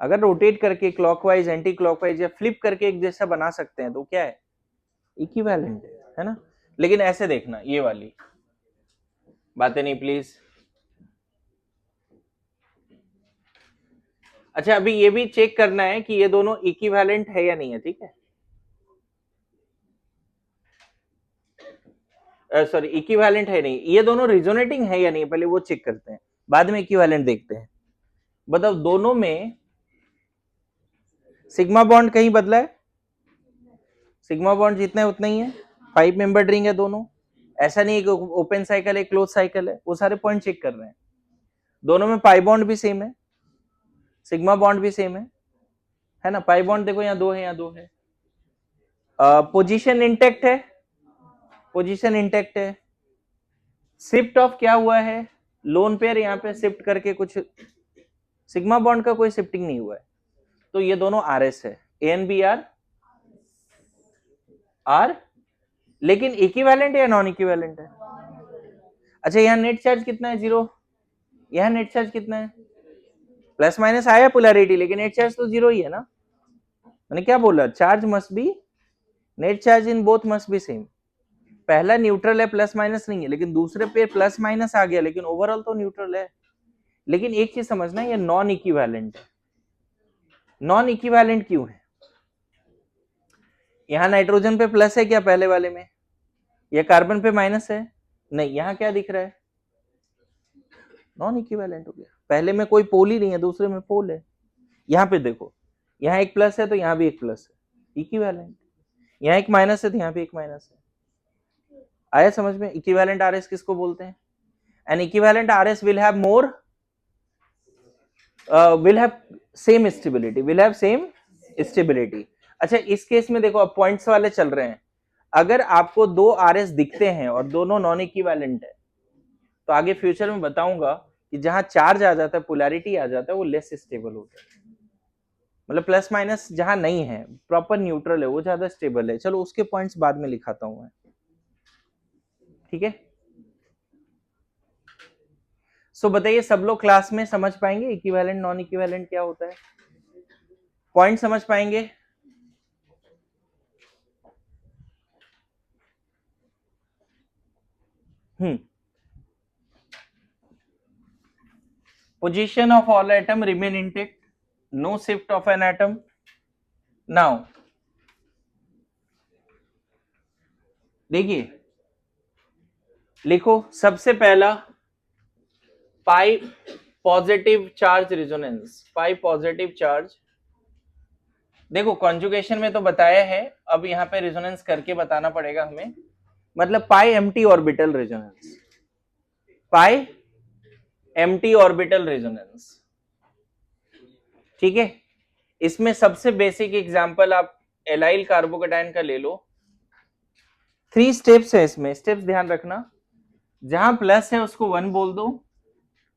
अगर रोटेट करके क्लॉकवाइज, एंटी क्लॉकवाइज या फ्लिप करके एक जैसा बना सकते हैं तो क्या है? इक्विवेलेंट है ना। लेकिन ऐसे देखना, ये वाली बातें नहीं प्लीज। अच्छा अभी ये भी चेक करना है कि ये दोनों इक्विवेलेंट है या नहीं है, ठीक है? सॉरी, इक्विवेलेंट है नहीं, ये दोनों रिजोनेटिंग है या नहीं, पहले वो चेक करते हैं, बाद में इक्विवेलेंट देखते हैं। बताओ दोनों में सिग्मा बॉन्ड कहीं बदला है? सिग्मा बॉन्ड जितना है उतना ही है, 5 मेंबर्ड रिंग है दोनों, ऐसा नहीं है कि ओपन साइकिल है क्लोज साइकिल है, वो सारे पॉइंट चेक कर रहे हैं। दोनों में पाई बॉन्ड भी सेम है, सिग्मा बॉन्ड भी सेम है ना। पाई बॉन्ड देखो यहाँ 2 है, यहाँ 2 है। पोजीशन इंटेक्ट है, पोजीशन इंटेक्ट है। शिफ्ट ऑफ क्या हुआ है? लोन पेयर यहाँ पे शिफ्ट करके कुछ, सिग्मा बॉन्ड का कोई शिफ्टिंग नहीं हुआ है, तो ये दोनों आरएस है, ए एंड बी आर, लेकिन इक्विवेलेंट या नॉन इक्विवेलेंट है? अच्छा यहाँ नेट चार्ज कितना है? 0। यहाँ नेट चार्ज कितना है? प्लस माइनस आया पोलैरिटी, लेकिन नेट चार्ज तो 0 ही है ना। मैंने क्या बोला? Charge must be, net charge in both must be same. पहला न्यूट्रल है, प्लस माइनस नहीं है, लेकिन दूसरे पे प्लस माइनस आ गया, लेकिन ओवरऑल तो न्यूट्रल है। लेकिन एक चीज समझना, ये नॉन इक्विवेलेंट है, नॉन इक्विवेलेंट क्यों है? यहां नाइट्रोजन पे प्लस है क्या पहले वाले में, या कार्बन पे माइनस है? नहीं, यहां क्या दिख रहा है? नॉन इक्विवेलेंट हो गया। पहले में कोई पोल ही नहीं है, दूसरे में पोल है। यहाँ पे देखो, यहाँ एक प्लस है तो यहाँ भी एक प्लस है, इक्विवेलेंट। यहाँ एक माइनस है तो यहाँ भी एक माइनस है। आया समझ में? इक्विवेलेंट आरएस किसको बोलते हैं? N equivalent RS will have more will have same stability. अच्छा, इस केस में देखो, अब पॉइंट्स वाले चल रहे हैं। अगर आपको दो आरएस दिखते हैं और दोनों नॉन इक्विवेलेंट है, तो आगे फ्यूचर में बताऊंगा कि जहां चार्ज आ जाता है, पोलैरिटी आ जाता है, वो लेस स्टेबल होता है। मतलब प्लस माइनस जहां नहीं है, प्रॉपर न्यूट्रल है, वो ज्यादा स्टेबल है। चलो उसके पॉइंट्स बाद में लिखाता हूं मैं, ठीक है? सो बताइए, सब लोग क्लास में समझ पाएंगे इक्विवेलेंट नॉन इक्विवेलेंट क्या होता है? पॉइंट समझ पाएंगे? Position of all atom remain intact, no shift of an atom. Now देखिए, लिखो सबसे पहला पाई पॉजिटिव चार्ज रेजोनेंस, पाई पॉजिटिव चार्ज। देखो कॉन्जुगेशन में तो बताया है, अब यहाँ पे रेजोनेंस करके बताना पड़ेगा हमें। मतलब पाई एम्प्टी ऑर्बिटल रेजोनेंस, पाई एम्प्टी ऑर्बिटल रेजोनेंस, ठीक है? इसमें सबसे बेसिक एग्जांपल आप एलाइल कार्बोकेटाइन का ले लो। 3 स्टेप्स है इसमें, स्टेप्स ध्यान रखना। जहां प्लस है उसको 1 बोल दो,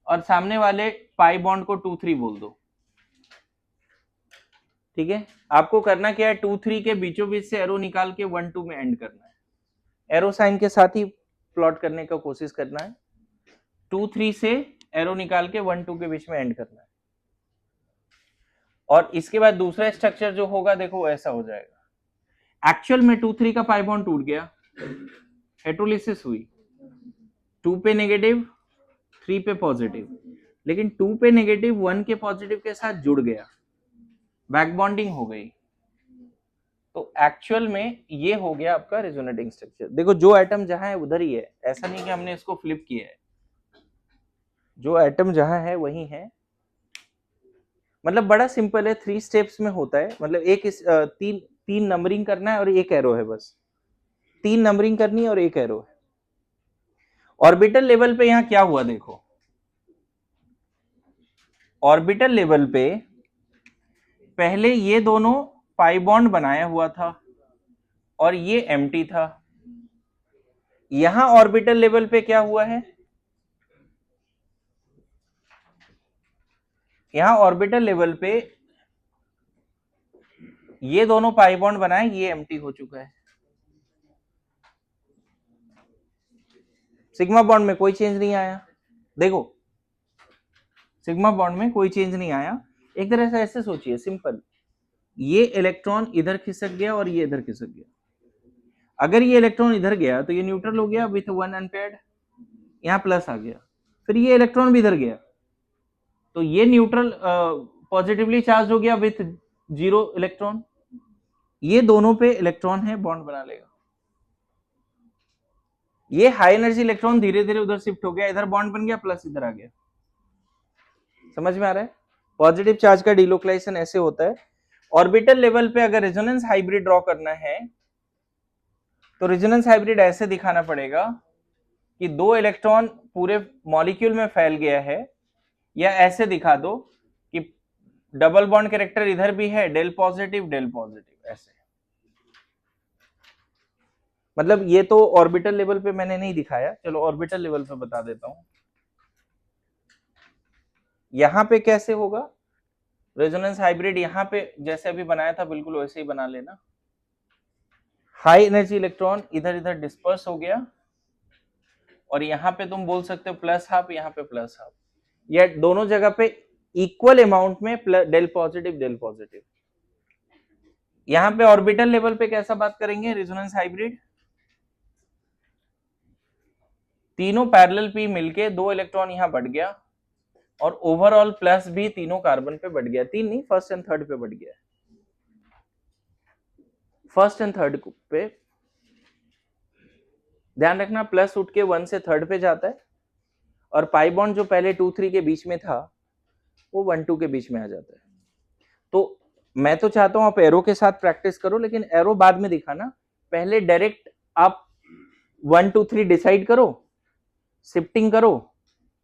और सामने वाले पाई बॉन्ड को 2 3 बोल दो, ठीक है? आपको करना क्या है, 2 3 के बीचों बीच से एरो निकाल के 1 2 में एंड करना है। एरो साइन के साथ ही प्लॉट करने का कोशिश करना है। 2 3 से एरो निकाल के 1 2 के बीच में एंड करना है। और इसके बाद दूसरा स्ट्रक्चर जो होगा, देखो ऐसा हो जाएगा। एक्चुअल में 2 3 का पाई बॉन्ड टूट गया, हेट्रोलिसिस हुई, 2 पे नेगेटिव 3 पे पॉजिटिव, लेकिन 2 पे नेगेटिव 1 के पॉजिटिव के साथ जुड़ गया, बैक बॉन्डिंग हो गई। तो एक्चुअल में ये हो गया आपका रेजोनेटिंग स्ट्रक्चर। देखो जो एटम जहां है उधर ही है, ऐसा नहीं कि हमने इसको फ्लिप किया है। जो एटम जहां है वही है। मतलब बड़ा सिंपल है, 3 स्टेप्स में होता है। मतलब तीन नंबरिंग करना है और एक एरो है, बस 3 नंबरिंग करनी है और एक एरो है। ऑर्बिटल लेवल पे यहाँ क्या हुआ देखो, ऑर्बिटल लेवल पे पहले ये दोनों पाई बॉन्ड बनाया हुआ था और ये एम्प्टी था। यहां ऑर्बिटल लेवल पे क्या हुआ है, यहां ऑर्बिटल लेवल पे ये दोनों पाई बॉन्ड बनाए, ये एम्प्टी हो चुका है। सिग्मा बॉन्ड में कोई चेंज नहीं आया। देखो सिग्मा बॉन्ड में कोई चेंज नहीं आया। एक तरह से ऐसे सोचिए, सिंपल, ये इलेक्ट्रॉन इधर खिसक गया और ये इधर खिसक गया। अगर ये इलेक्ट्रॉन इधर गया तो ये न्यूट्रल हो गया विथ 1 अनपेयर्ड, यहाँ प्लस आ गया। फिर ये इलेक्ट्रॉन भी इधर गया तो ये न्यूट्रल पॉजिटिवली चार्ज हो गया विथ 0 इलेक्ट्रॉन। ये दोनों पे इलेक्ट्रॉन है, बॉन्ड बना लेगा। ये हाई एनर्जी इलेक्ट्रॉन धीरे धीरे उधर शिफ्ट हो गया, इधर बॉन्ड बन गया, प्लस इधर आ गया। समझ में आ रहा है? पॉजिटिव चार्ज का डिलोकलाइजेशन ऐसे होता है। ऑर्बिटल लेवल पे अगर रेजोनेंस हाइब्रिड ड्रॉ करना है तो रेजोनेंस हाइब्रिड ऐसे दिखाना पड़ेगा कि 2 इलेक्ट्रॉन पूरे मॉलिक्यूल में फैल गया है, या ऐसे दिखा दो कि डबल बॉन्ड कैरेक्टर इधर भी है, डेल पॉजिटिव ऐसे। मतलब ये तो ऑर्बिटल लेवल पे मैंने नहीं दिखाया, चलो ऑर्बिटल लेवल पे बता देता हूं। यहां पे कैसे होगा रेजोनेंस हाइब्रिड, यहां पे जैसे अभी बनाया था बिल्कुल वैसे ही बना लेना। हाई एनर्जी इलेक्ट्रॉन इधर इधर डिस्पर्स हो गया, और यहां पे तुम बोल सकते हो प्लस हाफ, यहां पे प्लस हाफ, या दोनों जगह पे इक्वल अमाउंट में डेल पॉजिटिव। यहां पे ऑर्बिटल लेवल पे कैसा बात करेंगे रेजोनेंस हाइब्रिड, तीनों पैरेलल पी मिलके 2 इलेक्ट्रॉन यहां बढ़ गया, और ओवरऑल प्लस भी तीनों कार्बन पे बढ़ गया, तीन नहीं, फर्स्ट एंड थर्ड पे बढ़ गया, फर्स्ट एंड थर्ड पे। ध्यान रखना प्लस उठ के 1 से थर्ड पे जाता है, और पाई बॉन्ड जो पहले 2 3 के बीच में था वो 1 2 के बीच में आ जाता है। तो मैं तो चाहता हूं आप एरो के साथ प्रैक्टिस करो, लेकिन एरो बाद में दिखाना, पहले डायरेक्ट आप 1 2 3 डिसाइड करो, शिफ्टिंग करो,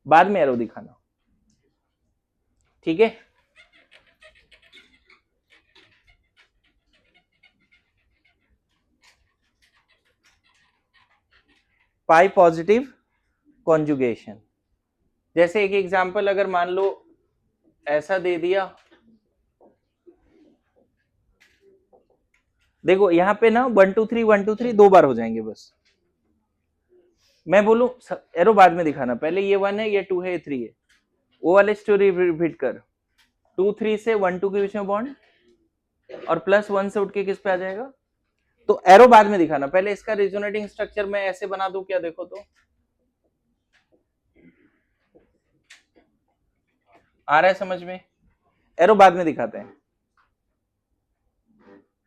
बाद में एरो दिखाना, ठीक है। पाई पॉजिटिव कॉन्जुगेशन, जैसे एक एग्जांपल अगर मान लो ऐसा दे दिया, देखो यहाँ पे ना 1 2 3 1 2 3 दो बार हो जाएंगे बस। मैं बोलूं एरो बाद में दिखाना, पहले ये 1 है, ये 2 है, ये 3 है, वो वाले स्टोरी रिपीट कर, 2 3 से 1 2 के बीच में बॉन्ड, और +1 से उठ के किस पे आ जाएगा। तो एरो बाद में दिखाना, पहले इसका रिजोनेटिंग स्ट्रक्चर मैं ऐसे बना दूं क्या, देखो तो आ रहा है समझ में। एरो बाद में दिखाते हैं।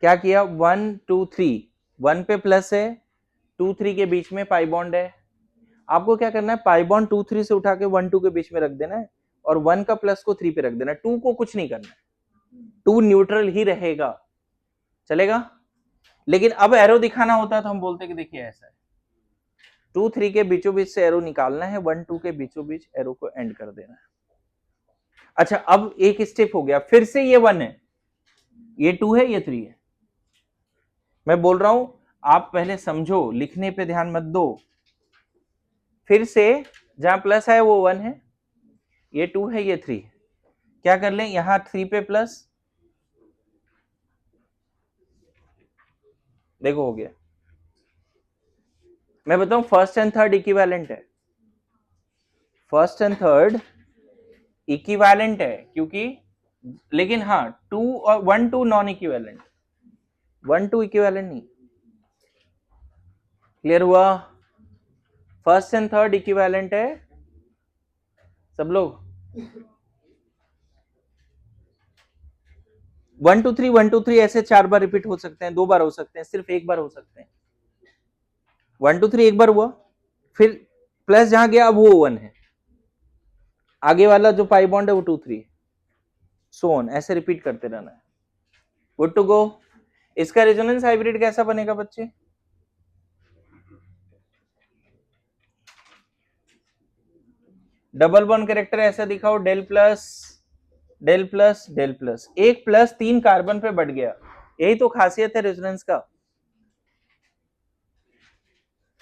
क्या किया, 1 2 3, 1 पे प्लस है, 2 3 के बीच में पाई बॉन्ड है। आपको क्या करना है, पाई बॉन्ड 2 3 से उठा के 1 2 के बीच में रख देना है, और 1 का प्लस को 3 पे रख देना है, 2 को कुछ नहीं करना है, 2 न्यूट्रल ही रहेगा, चलेगा। लेकिन अब एरो दिखाना होता है तो हम बोलते कि देखिए ऐसा है, 2 3 के बीचों बीच से एरो निकालना है, 1 2 के बीचों बीच एरो को एंड कर देना है। अच्छा अब एक स्टेप हो गया, फिर से ये 1 है, ये 2 है, ये 3 है। मैं बोल रहा हूं आप पहले समझो, लिखने पे ध्यान मत दो। फिर से जहां प्लस है वो 1 है, ये 2 है, ये 3 है। क्या कर लें, यहां 3 पे प्लस, देखो हो गया। मैं बताऊं फर्स्ट एंड थर्ड इक्विवेलेंट है, फर्स्ट एंड थर्ड इक्विवेलेंट है, क्योंकि लेकिन हाँ 2 और 1 2 नॉन इक्विवेलेंट, 1 2 इक्विवेलेंट नहीं। क्लियर हुआ, फर्स्ट एंड थर्ड इक्विवेलेंट है सब लोग। 1 2 3 1 2 3 ऐसे 4 बार रिपीट हो सकते हैं, 2 बार हो सकते हैं, सिर्फ एक बार हो सकते हैं। 1 2 3 एक बार हुआ, फिर प्लस जहां गया अब वो 1 है, आगे वाला जो पाई बॉन्ड है वो 2 3 है, सो ऑन, ऐसे रिपीट करते रहना है। Good to go. इसका रेजोनेंस हाइब्रिड कैसा बनेगा बच्चे, डबल बॉन्ड कैरेक्टर ऐसा दिखाओ, del plus del plus del plus, एक प्लस 3 कार्बन पे बढ़ गया, यही तो खासियत है रेजोनेंस का,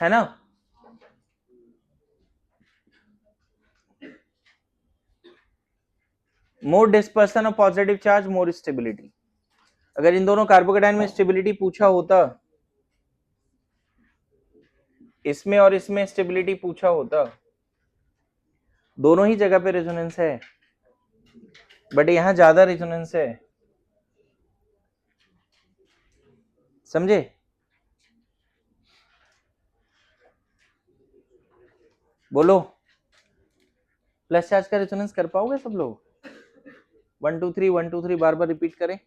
है ना। More dispersion of positive charge, more stability. अगर इन दोनों कार्बोकेटाइन में स्टेबिलिटी पूछा होता, इसमें और इसमें स्टेबिलिटी पूछा होता, दोनों ही जगह पे रेजोनेंस है, बट यहां ज्यादा रेजोनेंस है, समझे। बोलो प्लस चार्ज का रेजोनेंस कर पाओगे सब लोग, 1 2 3 1 2 3 बार बार रिपीट करें।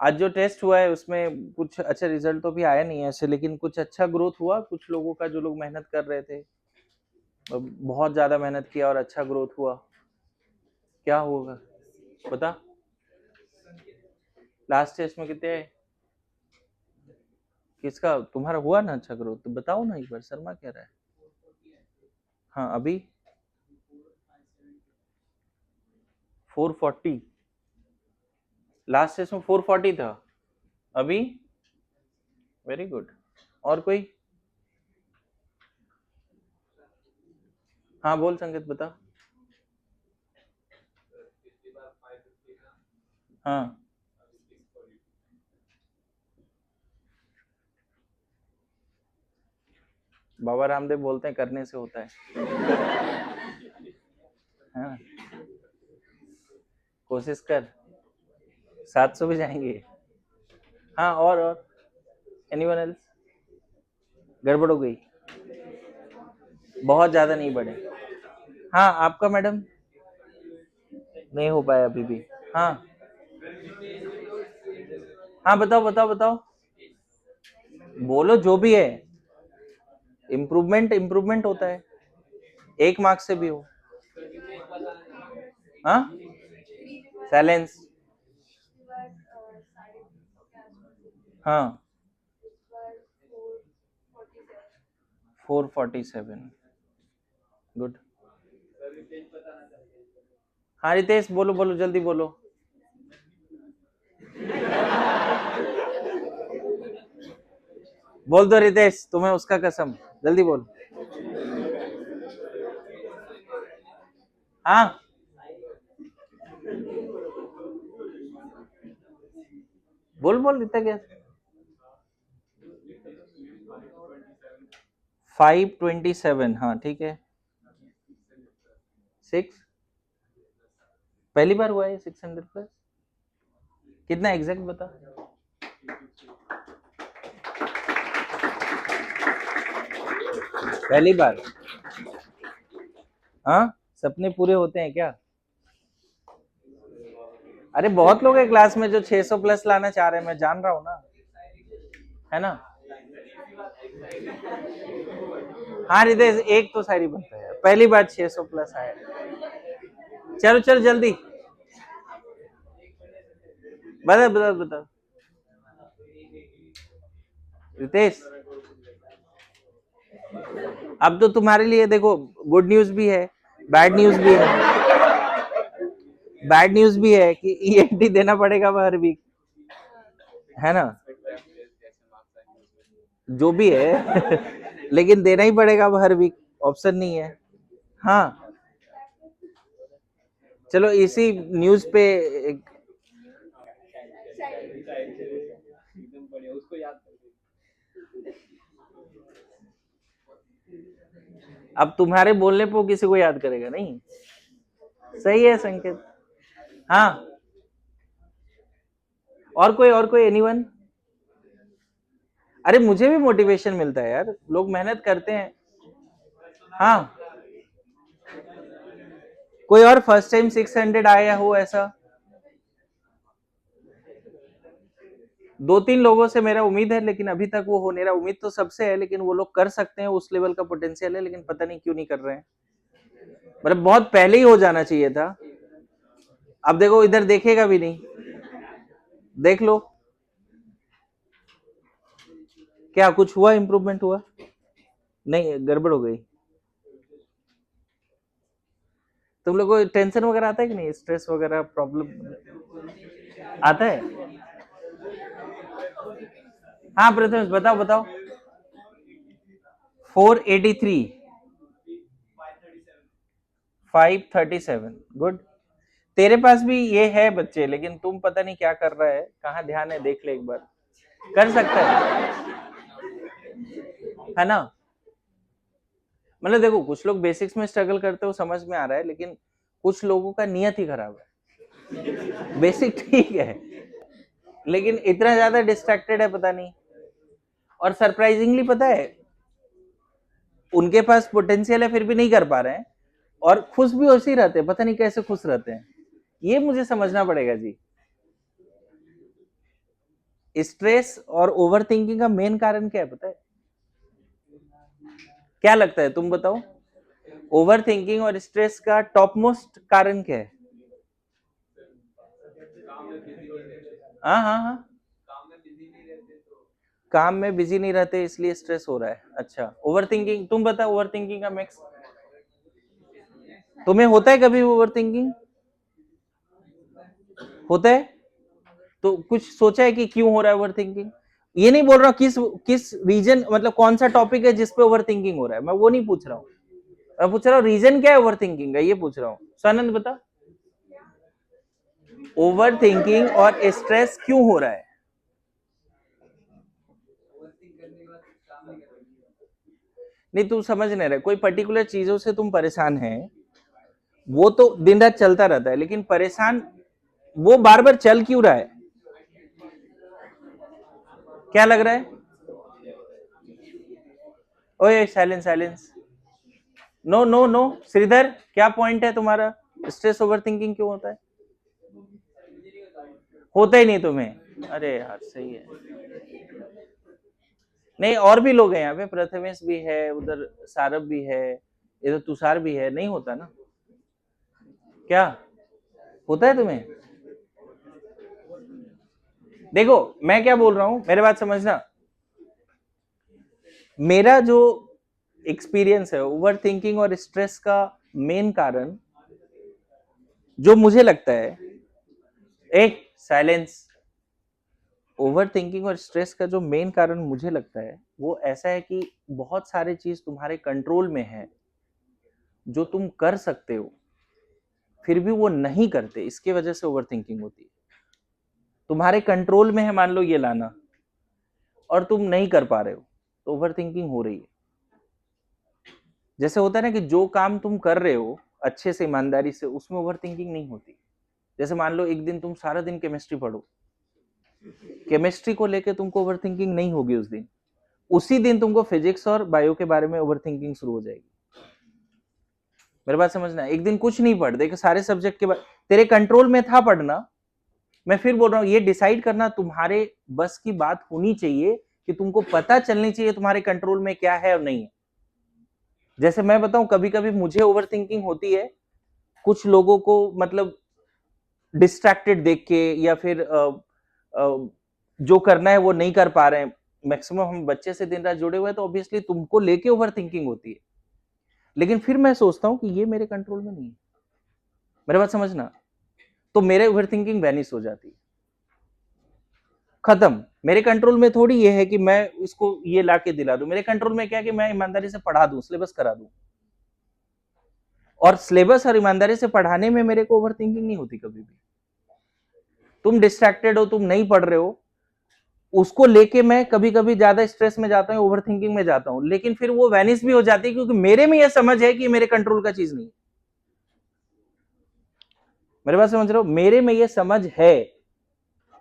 आज जो टेस्ट हुआ है उसमें कुछ अच्छा रिजल्ट तो भी आया नहीं है ऐसे, लेकिन कुछ अच्छा ग्रोथ हुआ कुछ लोगों का, जो लोग मेहनत कर रहे थे, बहुत ज्यादा मेहनत किया और अच्छा ग्रोथ हुआ। क्या होगा बता, लास्ट टेस्ट में कितने, किसका, तुम्हारा हुआ ना अच्छा ग्रोथ, तो बताओ ना एक बार, शर्मा कह रहा है। हाँ अभी 440, लास्ट टेस्ट में 440 था, अभी वेरी गुड। और कोई, हाँ बोल संकेत बता। हाँ बाबा रामदेव बोलते हैं करने से होता है। कोशिश कर, 700 भी जाएंगे। हाँ, और एनीवन एल्स? गड़बड़ हो गई, बहुत ज्यादा नहीं बढ़े। हाँ, आपका मैडम? नहीं हो पाया अभी भी। हाँ हाँ, बताओ बताओ बताओ, बोलो जो भी है। इम्प्रूवमेंट इम्प्रूवमेंट होता है, 1 मार्क से भी हो। हाँ, साइलेंस। हाँ, 447, गुड। हाँ रितेश, बोलो बोलो, जल्दी बोलो। बोल दो रितेश, तुम्हें उसका कसम, जल्दी बोल। हाँ, बोल बोल, इतना क्या। 527, हाँ ठीक है। 6, पहली बार हुआ है 600 प्लस? कितना एग्जैक्ट बता। पहली बार? हाँ, सपने पूरे होते हैं क्या? अरे बहुत लोग हैं क्लास में जो 600 प्लस लाना चाह रहे हैं, मैं जान रहा हूँ ना, है ना। हाँ रितेश, एक तो शायरी बनता है, पहली बार 600 प्लस आया। चलो चलो जल्दी, बता बता बता रितेश। अब तो तुम्हारे लिए देखो, गुड न्यूज भी है, बैड न्यूज भी है। बैड न्यूज भी है कि ईएनटी देना पड़ेगा हर वीक, है ना, जो भी है। लेकिन देना ही पड़ेगा हर वीक, ऑप्शन नहीं है। हाँ, चलो इसी न्यूज पे एक, अब तुम्हारे बोलने पे वो किसी को याद करेगा नहीं। सही है संकेत। हाँ, और कोई एनीवन? अरे मुझे भी मोटिवेशन मिलता है यार, लोग मेहनत करते हैं। हाँ, कोई और फर्स्ट टाइम 600 आया हो ऐसा? 2-3 लोगों से मेरा उम्मीद है, लेकिन अभी तक वो हो नहीं रहा। उम्मीद तो सबसे है, लेकिन वो लोग कर सकते हैं, उस लेवल का पोटेंशियल है, लेकिन पता नहीं क्यों नहीं कर रहे हैं। मतलब बहुत पहले ही हो जाना चाहिए था। अब देखो, इधर देखेगा भी नहीं, देख लो क्या कुछ हुआ, इंप्रूवमेंट हुआ? नहीं, गड़बड़ हो गई। तुम लोग को टेंशन वगैरह आता है कि नहीं, स्ट्रेस वगैरह प्रॉब्लम आता है? हाँ प्रथमेश, बताओ बताओ। 483, 537, गुड। तेरे पास भी ये है बच्चे, लेकिन तुम पता नहीं क्या कर रहा है, कहाँ ध्यान है, देख ले एक बार। कर सकता है ना। मतलब देखो, कुछ लोग बेसिक्स में स्ट्रगल करते हो, समझ में आ रहा है, लेकिन कुछ लोगों का नियत ही खराब है। बेसिक ठीक है, लेकिन इतना ज्यादा डिस्ट्रैक्टेड है, पता नहीं। और सरप्राइजिंगली पता है, उनके पास पोटेंशियल है फिर भी नहीं कर पा रहे हैं, और खुश भी उसी रहते हैं, पता नहीं कैसे खुश रहते हैं। ये मुझे समझना पड़ेगा जी। स्ट्रेस और ओवर थिंकिंग का मेन कारण क्या है, पता है? क्या लगता है, तुम बताओ। ओवर थिंकिंग और स्ट्रेस का टॉप मोस्ट कारण क्या है? हाँ हाँ हाँ, काम में बिजी नहीं रहते इसलिए स्ट्रेस हो रहा है। अच्छा, ओवर थिंकिंग, तुम बताओ, ओवर थिंकिंग का मैक्स तुम्हें होता है कभी ओवर थिंकिंग? होता है? तो कुछ सोचा है कि क्यों हो रहा है ओवर थिंकिंग? ये नहीं बोल रहा किस किस रीजन, मतलब कौन सा टॉपिक है जिसपे ओवर थिंकिंग हो रहा है, मैं वो नहीं पूछ रहा हूँ। मैं पूछ रहा हूँ रीजन क्या है ओवर थिंकिंग का, ये पूछ रहा हूँ। स्वानंद बता, ओवर थिंकिंग और स्ट्रेस क्यों हो रहा है? नहीं, तुम समझ नहीं रहे, कोई पर्टिकुलर चीजों से तुम परेशान है, वो तो दिन रात चलता रहता है, लेकिन परेशान वो बार बार चल क्यों रहा है? क्या लग रहा है? ओए silence silence, no no no. Shridhar, क्या पॉइंट है तुम्हारा? स्ट्रेस ओवर थिंकिंग क्यों होता है? होता ही नहीं तुम्हें? अरे यार सही है। नहीं, और भी लोग हैं यहाँ पे, प्रथमेश भी है, उधर सारभ भी है, इधर तुषार भी है, नहीं होता ना? क्या होता है तुम्हें? देखो मैं क्या बोल रहा हूं, मेरे बात समझना। मेरा जो एक्सपीरियंस है ओवर थिंकिंग और स्ट्रेस का मेन कारण जो मुझे लगता है, एक साइलेंस, ओवर थिंकिंग और स्ट्रेस का जो मेन कारण मुझे लगता है वो ऐसा है कि बहुत सारे चीज तुम्हारे कंट्रोल में है जो तुम कर सकते हो, फिर भी वो नहीं करते, इसके वजह से ओवर थिंकिंग होती है। तुम्हारे कंट्रोल में है मान लो ये लाना, और तुम नहीं कर पा रहे हो, तो ओवर थिंकिंग हो रही है। जैसे होता है ना कि जो काम तुम कर रहे हो अच्छे से ईमानदारी से, उसमें ओवर थिंकिंग नहीं होती। जैसे मान लो एक दिन तुम सारा दिन केमिस्ट्री पढ़ो, केमिस्ट्री को लेके तुमको ओवर थिंकिंग नहीं होगी उस दिन, उसी दिन तुमको फिजिक्स और बायो के बारे में ओवर थिंकिंग शुरू हो जाएगी। मेरे बात समझना, एक दिन कुछ नहीं पढ़, देखो सारे सब्जेक्ट के बाद तेरे कंट्रोल में था पढ़ना। मैं फिर बोल रहा हूँ, ये डिसाइड करना तुम्हारे बस की बात होनी चाहिए कि तुमको पता चलनी चाहिए तुम्हारे कंट्रोल में क्या है और नहीं है। जैसे मैं बताऊं, कभी कभी मुझे ओवर थिंकिंग होती है कुछ लोगों को मतलब डिस्ट्रैक्टेड देख के, या फिर जो करना है वो नहीं कर पा रहे हैं। मैक्सिमम हम बच्चे से दिन रात जुड़े हुए हैं, तो ऑब्वियसली तुमको लेके ओवर थिंकिंग होती है, लेकिन फिर मैं सोचता हूं कि ये मेरे कंट्रोल में नहीं है। मेरे बात समझना, तो मेरे ओवर थिंकिंग वैनिश हो जाती है, खत्म। मेरे कंट्रोल में थोड़ी ये है कि मैं इसको ये लाके दिला दूं, मेरे कंट्रोल में क्या है कि मैं ईमानदारी से पढ़ा दूं, सिलेबस करा दूं। और सिलेबस और ईमानदारी से पढ़ाने में मेरे को ओवर थिंकिंग नहीं होती कभी भी। तुम डिस्ट्रैक्टेड हो, तुम नहीं पढ़ रहे हो, उसको लेके मैं कभी कभी ज्यादा स्ट्रेस में जाता हूँ, ओवर थिंकिंग में जाता हूँ, लेकिन फिर वो वैनिश भी हो जाती है, क्योंकि मेरे में यह समझ है कि मेरे कंट्रोल का चीज नहीं है। मेरे बात समझ रहे हो? मेरे में यह समझ है।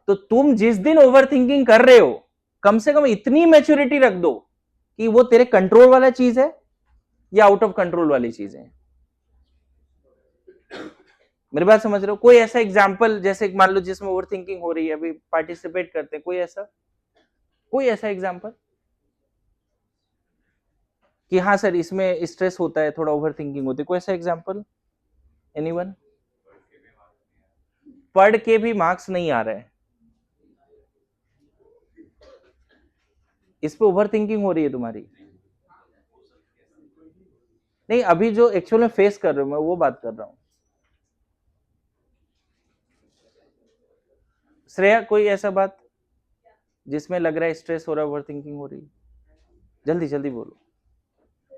तो तुम जिस दिन ओवर थिंकिंग कर रहे हो, कम से कम इतनी मैच्योरिटी रख दो कि वो तेरे कंट्रोल वाला चीज है या आउट ऑफ कंट्रोल वाली चीज है। मेरी बात समझ रहे हो? कोई ऐसा एग्जाम्पल, जैसे मान लो जिसमें ओवर थिंकिंग हो रही है, अभी पार्टिसिपेट करते हैं, कोई ऐसा एग्जाम्पल कि हाँ सर इसमें स्ट्रेस होता है, थोड़ा ओवर थिंकिंग होती है, कोई ऐसा एग्जाम्पल? एनीवन? पढ़ के भी मार्क्स नहीं आ रहे हैं, इस पे ओवर थिंकिंग हो रही है तुम्हारी? नहीं, अभी जो एक्चुअल में फेस कर रहे हो मैं वो बात कर रहा हूं। श्रेया, कोई ऐसा बात जिसमें लग रहा है स्ट्रेस हो रहा है, ओवर थिंकिंग हो रही है? जल्दी जल्दी बोलो,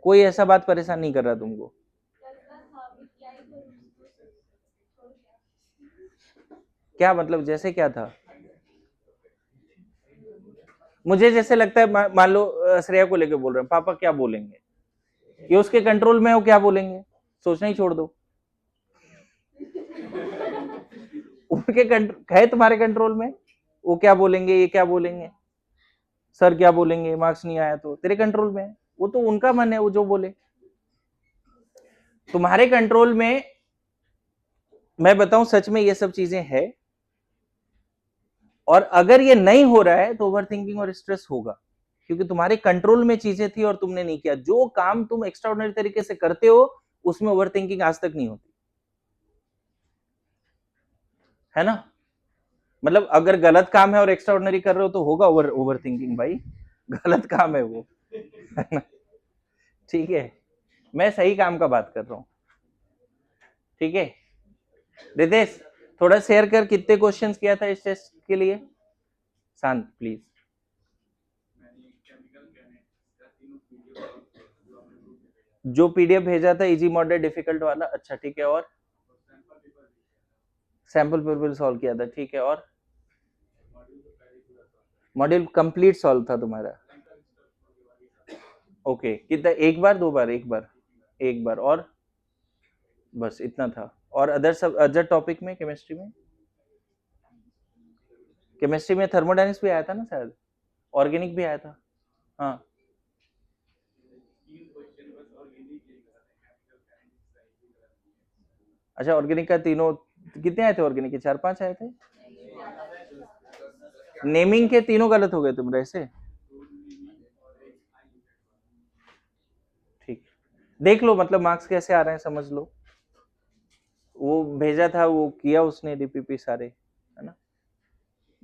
कोई ऐसा बात परेशान नहीं कर रहा तुमको? क्या मतलब, जैसे क्या था? मुझे जैसे लगता है मान लो श्रेया को लेके बोल रहे हैं, पापा क्या बोलेंगे, ये उसके कंट्रोल में हो, क्या बोलेंगे सोचना ही छोड़ दो। उनके है तुम्हारे कंट्रोल में, वो क्या बोलेंगे, ये क्या बोलेंगे, सर क्या बोलेंगे, मार्क्स नहीं आया तो तेरे कंट्रोल में है, वो तो उनका मन है, वो जो बोले। तुम्हारे कंट्रोल में, मैं बताऊं सच में ये सब चीजें है, और अगर ये नहीं हो रहा है तो ओवर थिंकिंग और स्ट्रेस होगा, क्योंकि तुम्हारे कंट्रोल में चीजें थी और तुमने नहीं किया। जो काम तुम एक्स्ट्राऑर्डिनरी तरीके से करते हो उसमें ओवर थिंकिंग आज तक नहीं होती है ना? मतलब अगर गलत काम है और एक्स्ट्राऑर्डिनरी कर रहे हो तो होगा ओवर ओवर थिंकिंग भाई, गलत काम है वो, है ना? ठीक है, मैं सही काम का बात कर रहा हूं। ठीक है रितेश, थोड़ा शेयर कर, कितने क्वेश्चंस किया था इस टेस्ट के लिए? शांत प्लीज। जो पीडीएफ भेजा था इजी मॉडरेट डिफिकल्ट वाला, अच्छा ठीक है, और सैंपल पेपर सॉल्व किया था, ठीक है, और मॉड्यूल कंप्लीट सॉल्व था तुम्हारा? ओके, कितना, एक बार दो बार? एक बार, और बस इतना था? और अदर सब अदर टॉपिक में केमिस्ट्री में? केमिस्ट्री में थर्मोडायनेमिक्स भी आया था ना शायद, ऑर्गेनिक भी आया था। हाँ अच्छा, ऑर्गेनिक का तीनों कितने आए थे? ऑर्गेनिक के 4-5 आए थे। नेमिंग के तीनों गलत हो गए तुम्हारे से। ठीक, देख लो मतलब मार्क्स कैसे आ रहे हैं समझ लो। वो भेजा था, वो किया उसने डीपीपी सारे, है ना,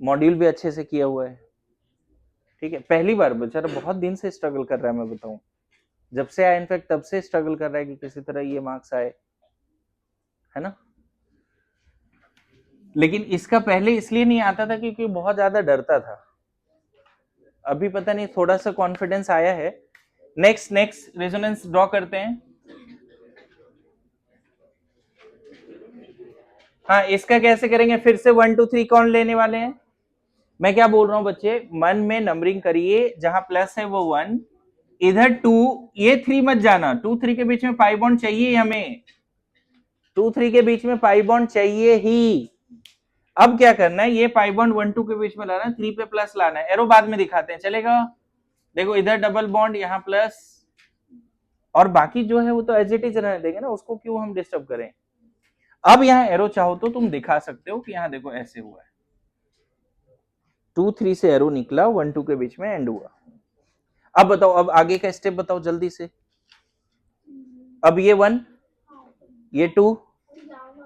मॉड्यूल भी अच्छे से किया हुआ है। ठीक है, पहली बार बेचारा बहुत दिन से स्ट्रगल कर रहा है, मैं बताऊं जब से आया इनफैक्ट तब से स्ट्रगल कर रहा है कि किसी तरह ये मार्क्स आए, है ना। लेकिन इसका पहले इसलिए नहीं आता था क्योंकि बहुत ज्यादा डरता था। अभी पता नहीं थोड़ा सा कॉन्फिडेंस आया है। नेक्स्ट नेक्स्ट रेजोनेंस ड्रॉ करते हैं। हाँ, इसका कैसे करेंगे? फिर से 1 2 3 कौन लेने वाले हैं? मैं क्या बोल रहा हूं बच्चे, मन में नंबरिंग करिए, जहां प्लस है वो 1, इधर 2, ये 3 मत जाना, 2 3 के बीच में पाई बॉन्ड चाहिए हमें, 2 3 के बीच में पाई बॉन्ड चाहिए ही। अब क्या करना है, ये पाई बॉन्ड 1 2 के बीच में लाना है, 3 पे प्लस लाना है, एरो बाद में दिखाते हैं, चलेगा। देखो इधर डबल बॉन्ड, यहाँ प्लस, और बाकी जो है वो तो एज इट इज रहने देंगे ना, उसको क्यों हम डिस्टर्ब करें। अब यहाँ एरो चाहो तो तुम दिखा सकते हो कि यहाँ देखो ऐसे हुआ है, 2 3 से एरो निकला, 1 2 के बीच में एंड हुआ। अब बताओ, अब आगे का स्टेप बताओ जल्दी से। अब ये 1, ये 2,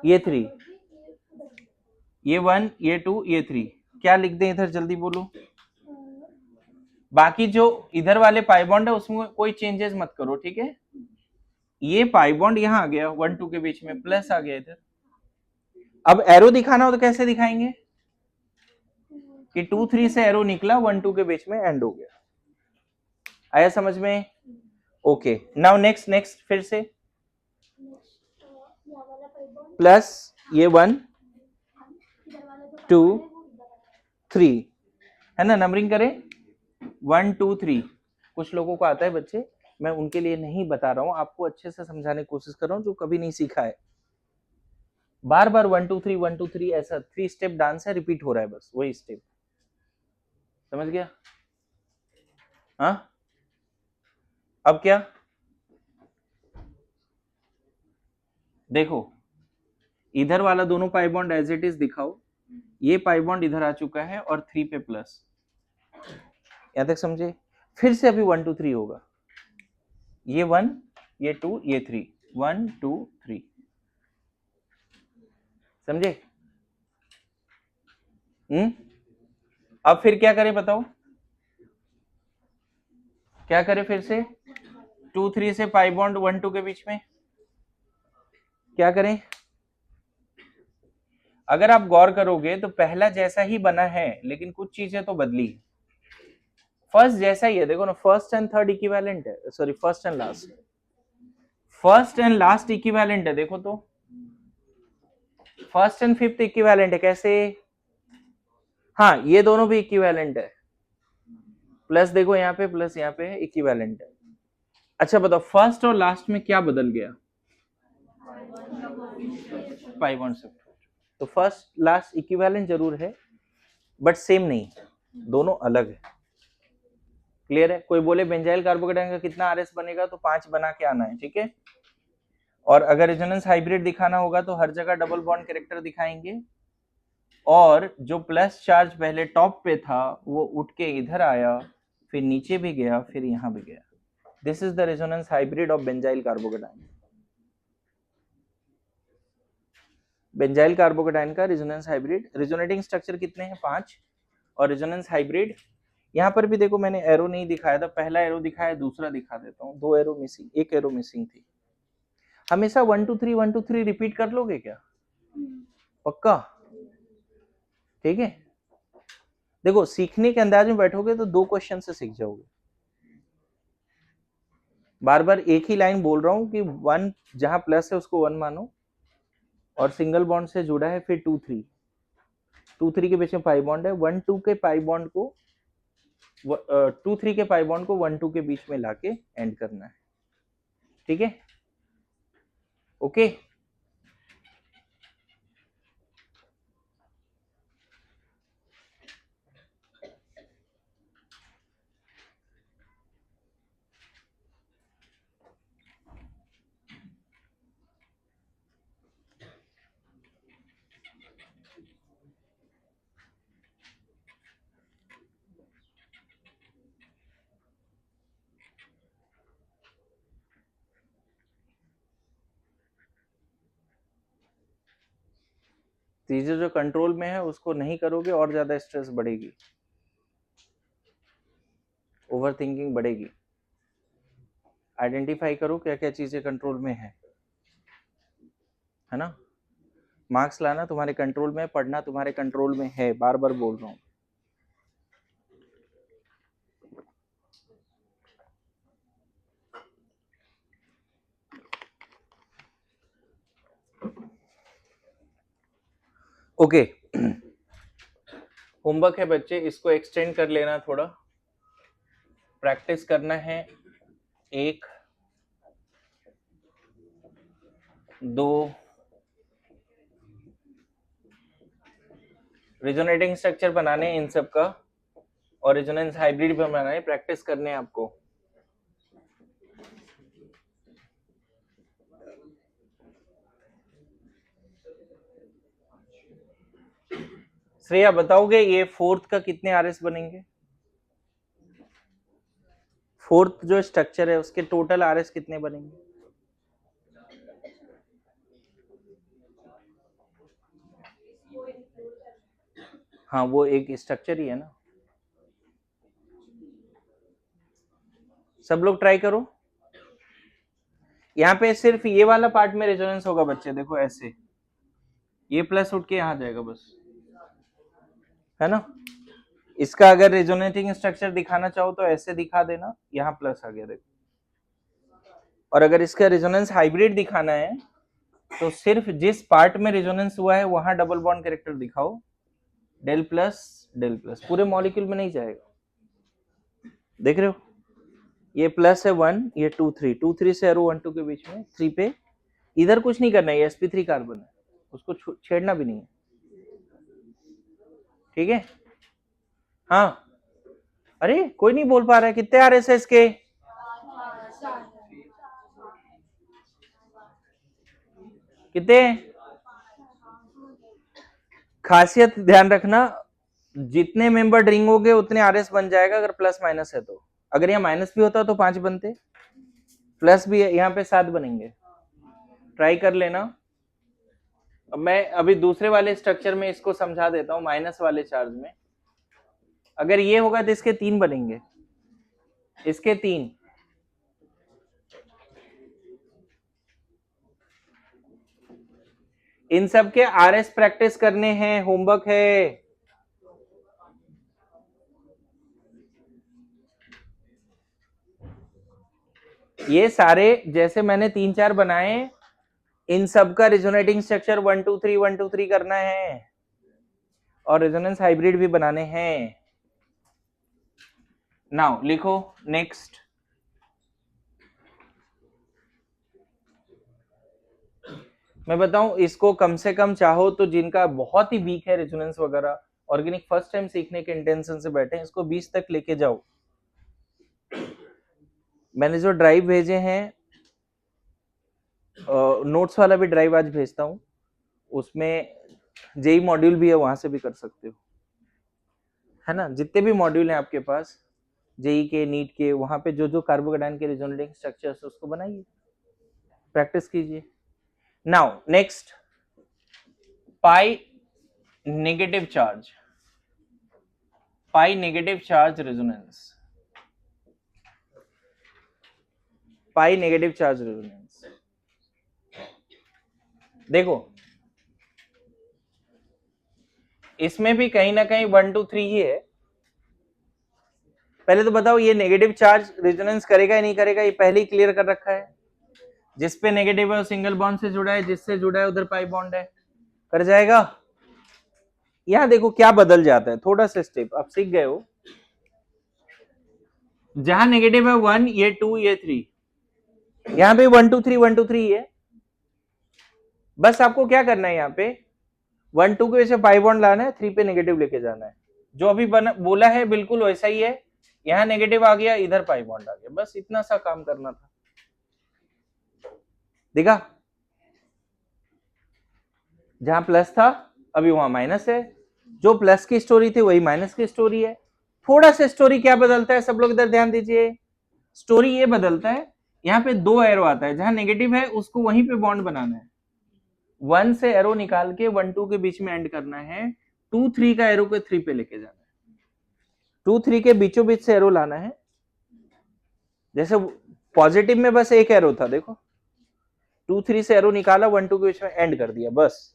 ये 3, ये 1, ये 2, ये 3, क्या लिख दें इधर जल्दी बोलो। बाकी जो इधर वाले पाई बॉन्ड है उसमें कोई चेंजेस मत करो, ठीक है। ये पाई बॉन्ड यहाँ आ गया 1 2 के बीच में, प्लस आ गया इधर। अब एरो दिखाना हो तो कैसे दिखाएंगे कि 2 3 से एरो निकला, 1 2 के बीच में एंड हो गया। आया समझ में? ओके, नाउ नेक्स्ट नेक्स्ट फिर से प्लस ये 1 2 3, है ना, नंबरिंग करें 1 2 3। कुछ लोगों को आता है बच्चे, मैं उनके लिए नहीं बता रहा हूं, आपको अच्छे से समझाने की कोशिश कर रहा हूं जो कभी नहीं सीखा है। बार बार 1 2 3 1 2 3 ऐसा 3 स्टेप डांस है, रिपीट हो रहा है बस वही स्टेप, समझ गया? हाँ, अब क्या देखो, इधर वाला दोनों pi bond as it is दिखाओ, ये पाई बॉन्ड इधर आ चुका है और 3 पे प्लस, यहां तक समझे? फिर से अभी 1 2 3 होगा, ये 1, ये 2, ये 3, 1 2 3, समझे? अब फिर क्या करें बताओ, क्या करें फिर से? 2 3 से पाई बॉन्ड 1 2 के बीच में क्या करें? अगर आप गौर करोगे तो पहला जैसा ही बना है लेकिन कुछ चीजें तो बदली है। फर्स्ट जैसा ही है, देखो ना, फर्स्ट एंड थर्ड इक्विवेलेंट है, sorry first and last, first and last equivalent है, देखो तो फर्स्ट एंड फिफ्थ इक्विवेलेंट है, कैसे? हाँ, ये दोनों भी इक्विवेलेंट है, प्लस देखो यहाँ पे प्लस यहाँ पे इक्विवेलेंट है। अच्छा बताओ, फर्स्ट और लास्ट में क्या बदल गया? Pi bond shift. तो फर्स्ट लास्ट इक्विवेलेंट जरूर है बट सेम नहीं, दोनों अलग है। क्लियर है? कोई बोले बेंजाइल कार्बोकेटाइन का कितना आरएस बनेगा तो 5 बना के आना है, ठीक है। और अगर रेजोनेंस हाइब्रिड दिखाना होगा तो हर जगह डबल बॉन्ड कैरेक्टर दिखाएंगे, और जो प्लस चार्ज पहले टॉप पे था वो उठ के इधर आया, फिर नीचे भी गया, फिर यहां भी गया। This is the resonance hybrid of benzyl carbocation. Benzyl carbocation का रेजोनेंस हाइब्रिड, रेजोनेटिंग स्ट्रक्चर कितने हैं? 5, और रेजोनेंस हाइब्रिड यहाँ पर भी देखो मैंने एरो नहीं दिखाया था, पहला एरो दिखाया, दूसरा दिखा देता हूँ, 2 एरो मिसिंग, एक एरो मिसिंग थी। हमेशा 1 2 3 1 2 3 रिपीट कर लोगे क्या? पक्का? ठीक है, देखो सीखने के अंदाज में बैठोगे तो 2 क्वेश्चन से सीख जाओगे। बार बार एक ही लाइन बोल रहा हूं कि 1 जहां प्लस है उसको 1 मानो, और सिंगल बॉन्ड से जुड़ा है, फिर 2 3, 2 3 के बीच में पाई बॉन्ड है, 1 2 के पाई बॉन्ड को 2 3 के पाई बॉन्ड को 1 2 के बीच में लाके एंड करना है, ठीक है। ओके, चीजें जो कंट्रोल में है उसको नहीं करोगे और ज्यादा स्ट्रेस बढ़ेगी, ओवर थिंकिंग बढ़ेगी। आइडेंटिफाई करो क्या क्या चीजें कंट्रोल में है ना। मार्क्स लाना तुम्हारे कंट्रोल में, पढ़ना तुम्हारे कंट्रोल में है, बार बार बोल रहा हूं। ओके, होमवर्क है बच्चे, इसको एक्सटेंड कर लेना, थोड़ा प्रैक्टिस करना है। 1 2 रेजोनेटिंग स्ट्रक्चर बनाने इन सब का, और रेजोनेंस हाइब्रिड भी बनाना है, प्रैक्टिस करने हैं आपको। श्रेया बताओगे ये फोर्थ का कितने आरएस बनेंगे? फोर्थ जो स्ट्रक्चर है उसके टोटल आरएस कितने बनेंगे? हाँ वो एक स्ट्रक्चर ही है ना। सब लोग ट्राई करो। यहाँ पे सिर्फ ये वाला पार्ट में रेजोनेंस होगा बच्चे, देखो ऐसे ये प्लस उठ के यहाँ जाएगा बस, है ना। इसका अगर रेजोनेटिंग स्ट्रक्चर दिखाना चाहो तो ऐसे दिखा देना, यहाँ प्लस आ गया देखो। और अगर इसका रेजोनेंस हाइब्रिड दिखाना है तो सिर्फ जिस पार्ट में रेजोनेंस हुआ है वहां डबल बॉन्ड कैरेक्टर दिखाओ, डेल प्लस, पूरे मॉलिक्यूल में नहीं जाएगा। देख रहे हो, ये प्लस है 1, ये 2 3, 2 3 से एरो 1 2 के बीच में 3 पे, इधर कुछ नहीं करना है, sp3 कार्बन है, उसको छेड़ना भी नहीं है, ठीक है। हाँ अरे कोई नहीं बोल पा रहा है, कितने आरएसएस के? कितने? खासियत ध्यान रखना, जितने मेंबर ड्रिंक होंगे उतने आरएस बन जाएगा अगर प्लस माइनस है तो। अगर यहाँ माइनस भी होता तो 5 बनते, प्लस भी है यहाँ पे 7 बनेंगे। ट्राई कर लेना। अब मैं अभी दूसरे वाले स्ट्रक्चर में इसको समझा देता हूँ, माइनस वाले चार्ज में अगर ये होगा तो इसके 3 बनेंगे, इसके 3। इन सब के आरएस प्रैक्टिस करने हैं, होमवर्क है। ये सारे जैसे मैंने 3 4 बनाए, इन सब का रेजोनेटिंग स्ट्रक्चर 1 2 3 1 2 3 करना है, और रेजोनेंस हाइब्रिड भी बनाने हैं। नाउ लिखो नेक्स्ट। मैं बताऊं, इसको कम से कम चाहो तो जिनका बहुत ही वीक है रेजोनेंस वगैरह, ऑर्गेनिक फर्स्ट टाइम सीखने के इंटेंशन से बैठे हैं, इसको 20 तक लेके जाओ। मैंने जो ड्राइव भेजे हैं, नोट्स वाला भी ड्राइव आज भेजता हूँ, उसमें जेई मॉड्यूल भी है, वहां से भी कर सकते हो, है ना। जितने भी मॉड्यूल हैं आपके पास जेई के, नीट के, वहां पे जो जो कार्बोकेटाइन के रेजोनेटिंग स्ट्रक्चर्स उसको बनाइए, प्रैक्टिस कीजिए। नाउ नेक्स्ट, पाई नेगेटिव चार्ज, पाई नेगेटिव चार्ज रेजोनेंस, पाई नेगेटिव चार्ज रेजोनेंस। देखो इसमें भी कहीं ना कहीं 1 2 3 ही है। पहले तो बताओ ये नेगेटिव चार्ज रेजोनेंस करेगा या नहीं करेगा, ये पहले ही क्लियर कर रखा है। जिस पे नेगेटिव है वो सिंगल बॉन्ड से जुड़ा है, जिससे जुड़ा है उधर पाई बॉन्ड है, कर जाएगा। यहां देखो क्या बदल जाता है, थोड़ा सा स्टेप आप सीख गए हो। जहां नेगेटिव है 1, ये 2, ये 3, यहां पे 1 2 3 1 2 3 है। बस आपको क्या करना है, यहाँ पे 1 2 के वजह से पाई बॉन्ड लाना है, 3 पे नेगेटिव लेके जाना है। जो अभी बोला है बिल्कुल वैसा ही है, यहाँ नेगेटिव आ गया, इधर पाई बॉन्ड आ गया, बस इतना सा काम करना था। देखा, जहां प्लस था अभी वहां माइनस है, जो प्लस की स्टोरी थी वही माइनस की स्टोरी है। थोड़ा सा स्टोरी क्या बदलता है, सब लोग इधर ध्यान दीजिए। स्टोरी ये बदलता है, यहाँ पे 2 एरो आता है, जहां नेगेटिव है उसको वहीं पे बॉन्ड बनाना है, 1 से एरो निकाल के 1 2 के बीच में एंड करना है, 2 3 का एरो को 3 पे लेके जाना है, 2 3 के बीचों बीच से एरो लाना है। जैसे पॉजिटिव में बस एक एरो था, देखो 2 3 से एरो निकाला, 1 2 के बीच में एंड कर दिया, बस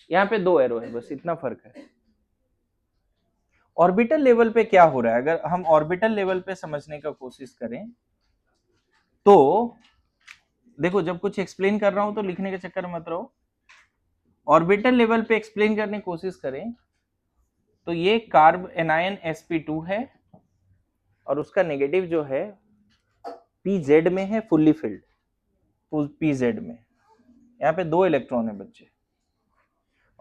यहाँ पे 2 एरो है, बस इतना फर्क है। ऑर्बिटल लेवल पे क्या हो रहा है, अगर हम ऑर्बिटल लेवल पे समझने का कोशिश करें तो देखो, जब कुछ एक्सप्लेन कर रहा हूं तो लिखने के चक्कर में मत रहो। ऑर्बिटल लेवल पे एक्सप्लेन करने की कोशिश करें तो ये कार्ब एनायन sp2 है और उसका नेगेटिव जो है pz में है, फुल्ली फिल्ड pz में, यहाँ पे 2 इलेक्ट्रॉन है बच्चे,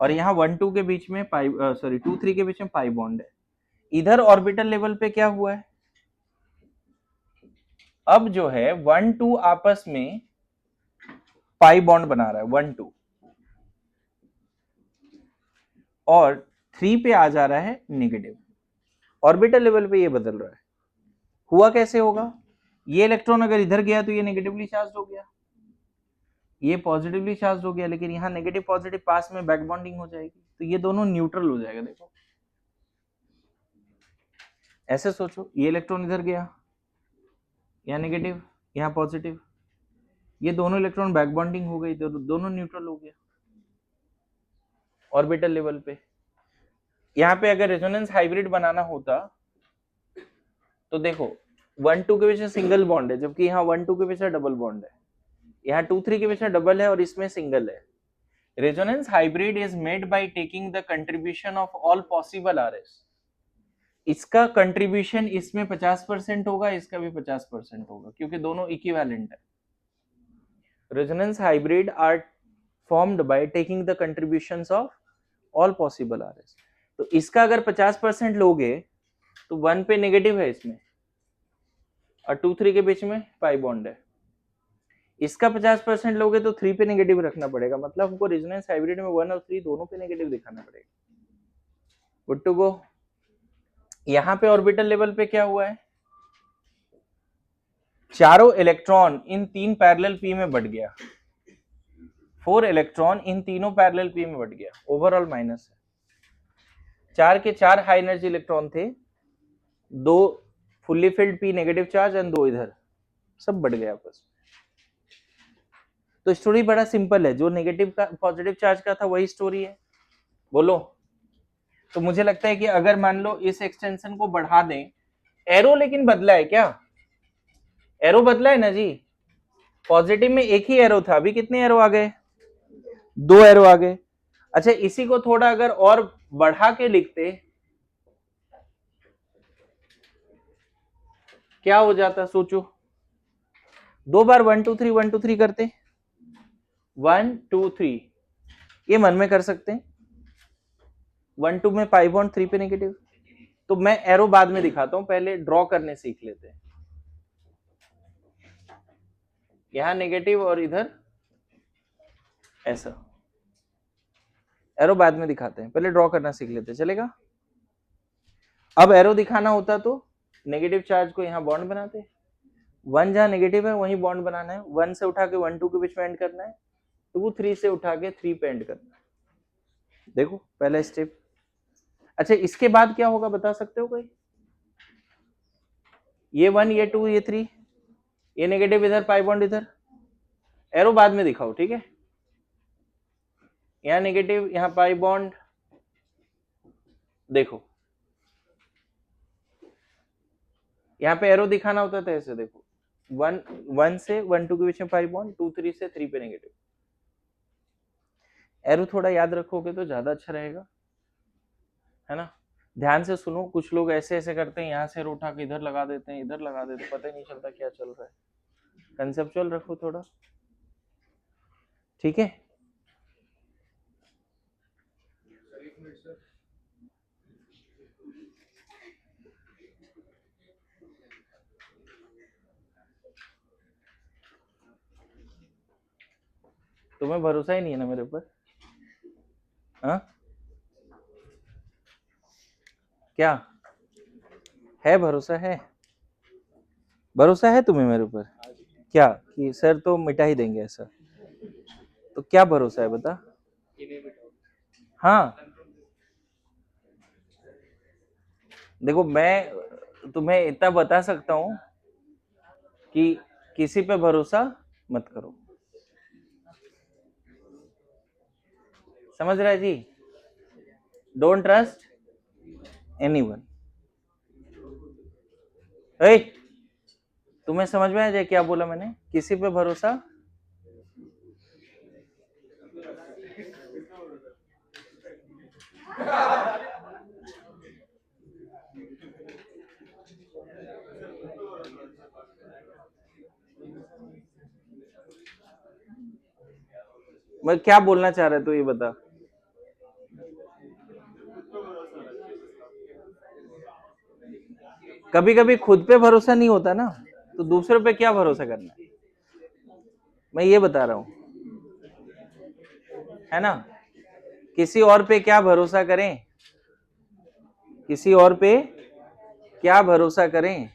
और यहाँ 1 2 के बीच में पाई 2 3 के बीच में पाई बॉन्ड है। इधर ऑर्बिटल लेवल पे क्या हुआ है, अब जो है 1 2 आपस में पाई बॉन्ड बना रहा है 1 2, और 3 पे आ जा रहा है नेगेटिव। ऑर्बिटल लेवल पे ये बदल रहा है, हुआ कैसे होगा, ये इलेक्ट्रॉन अगर इधर गया तो ये नेगेटिवली चार्ज हो गया, ये पॉजिटिवली चार्ज हो गया, लेकिन यहाँ नेगेटिव पॉजिटिव पास में बैक बॉन्डिंग हो जाएगी, तो ये दोनों न्यूट्रल हो जाएगा। देखो ऐसे सोचो, ये इलेक्ट्रॉन इधर गया, यहाँ नेगेटिव यहाँ पॉजिटिव, ये दोनों इलेक्ट्रॉन बैक बॉन्डिंग हो गई, तो दोनों न्यूट्रल हो गया ऑर्बिटल लेवल पे। यहाँ पे अगर रेजोनेंस हाइब्रिड बनाना होता तो देखो 1 2 के बीच में सिंगल बॉन्ड है, जबकि यहाँ 1 2 के बीच में डबल बॉन्ड है, यहाँ 2 3 के बीच में डबल है और इसमें सिंगल है। Resonance hybrid is made by taking the contribution of all possible RS. इसका कंट्रीब्यूशन इसमें 50% होगा, इसका भी 50% होगा, क्योंकि दोनों इक्विवेलेंट है। Resonance hybrid are formed by taking the contributions of all possible RS. तो इसका अगर 50% लोगे तो 1 पे नेगेटिव है इसमें, और 2 3 के बीच में पाई बॉन्ड है। इसका 50% लोगे तो 3 पे नेगेटिव रखना पड़ेगा, मतलब हमको रेजोनेंस हाइब्रिड में 1 और 3 दोनों पे नेगेटिव दिखाना पड़ेगा। Good to go. यहाँ पे ऑर्बिटल लेवल पे क्या हुआ है, चारों इलेक्ट्रॉन इन 3 पैरेलल p में बढ़ गया, 4 इलेक्ट्रॉन इन तीनों पैरेलल p में बढ़ गया, ओवरऑल माइनस है। 4 के 4 हाई एनर्जी इलेक्ट्रॉन थे, 2 fully filled p negative charge and 2 इधर, सब बढ़ गया आपस में। तो स्टोरी बड़ा सिंपल है, जो नेगेटिव का पॉजिटिव चार्ज का था वही स्टोरी है, बोलो। तो मुझे लगता है कि अगर मान लो इस एक्सटेंशन को बढ़ा दें, एरो लेकिन बदला है क्या, एरो बदला है ना जी, पॉजिटिव में एक ही एरो था, अभी कितने एरो आ गए, 2 एरो आ गए। अच्छा, इसी को थोड़ा अगर और बढ़ा के लिखते क्या हो जाता, सोचो, 2 बार 1 2 3 1 2 3 करते, 1 2 3, ये मन में कर सकते हैं, 1 2 में पाई बॉन्ड, 3 पे नेगेटिव। तो मैं एरो बाद में दिखाता हूं, पहले ड्रॉ करने सीख लेते हैं। यहां नेगेटिव और इधर ऐसा, एरो बाद में दिखाते हैं, पहले ड्रॉ करना सीख लेते हैं, चलेगा। अब एरो दिखाना होता तो नेगेटिव चार्ज को यहाँ बॉन्ड बनाते, 1 जहां नेगेटिव है वहीं बॉन्ड बनाना है, 1 से उठा के 1 2 के बीच में एंड करना है, 2 3 से उठा के 3 पे एंड करना है। देखो पहला स्टेप। अच्छा, इसके बाद क्या होगा बता सकते हो कोई, ये 1 ये 2 ये 3, ये नेगेटिव इधर, पाई बॉन्ड इधर, एरो बाद में दिखाओ, ठीक है। यहाँ नेगेटिव, यहाँ पाई बॉन्ड, देखो यहाँ पे एरो दिखाना होता था ऐसे, देखो 1 से 1 2 के बीच में पाई बॉन्ड, 2 3 से 3 पे नेगेटिव। एरो थोड़ा याद रखोगे तो ज्यादा अच्छा रहेगा, है ना। ध्यान से सुनो, कुछ लोग ऐसे ऐसे करते हैं, यहाँ से एरो उठा के इधर लगा देते हैं, इधर लगा देते हैं, पता ही नहीं चलता क्या चल रहा है। कंसेप्चुअल रखो थोड़ा, ठीक है। तुम्हें भरोसा ही नहीं है ना मेरे ऊपर, हाँ क्या है, भरोसा है, भरोसा है तुम्हें मेरे ऊपर, क्या कि सर तो मिटा ही देंगे ऐसा, तो क्या भरोसा है बता। हाँ देखो, मैं तुम्हें इतना बता सकता हूं कि किसी पे भरोसा मत करो। समझ रहा है जी? Don't trust anyone. ए, तुम्हें समझ में आ जाए क्या बोला मैंने? किसी पे भरोसा मैं क्या बोलना चाह रहा है तू ये बता। कभी कभी खुद पे भरोसा नहीं होता ना, तो दूसरों पे क्या भरोसा करना है, मैं ये बता रहा हूं, है ना? किसी और पे क्या भरोसा करें, किसी और पे क्या भरोसा करें?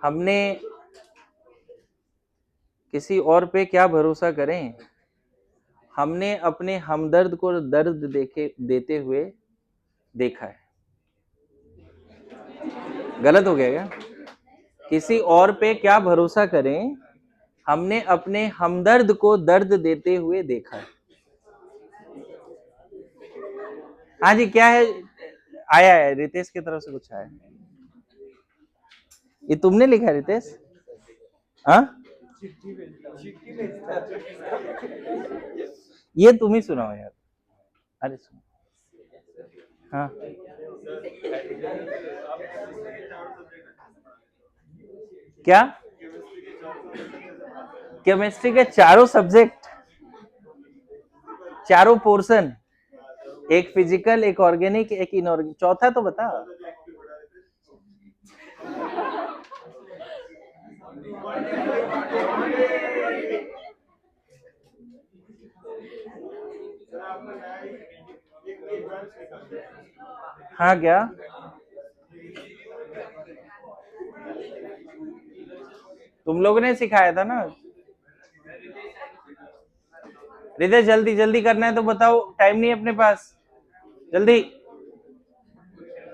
हमने किसी और पे क्या भरोसा करें? हमने अपने हमदर्द को दर्द देते हुए देखा है। गलत हो गया क्या? किसी और पे क्या भरोसा करें, हमने अपने हमदर्द को दर्द देते हुए देखा है। हाँ जी, क्या है? आया है रितेश की तरफ से कुछ आया। ये तुमने लिखा है रितेश? हाँ, ये तुम ही सुनाओ यार। अरे सुनो। हाँ, क्या? केमिस्ट्री के चारों सब्जेक्ट, चारों पोर्शन, एक फिजिकल, एक ऑर्गेनिक, एक इनऑर्गेनिक, चौथा तो बता। हाँ क्या? तुम लोगों ने सिखाया था ना। रितेश जल्दी जल्दी करना है तो बताओ, टाइम नहीं है अपने पास, जल्दी।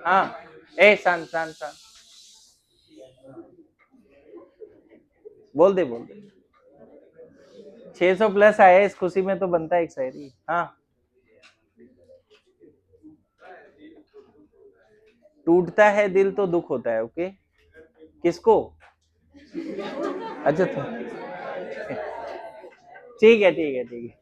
हाँ, ए शांत शांत शांत, बोल दे बोल दे। 600 प्लस आया, इस खुशी में तो बनता है एक शायरी। हाँ, टूटता है दिल तो दुख होता है। ओके, किसको? अच्छा तो ठीक है ठीक है ठीक है।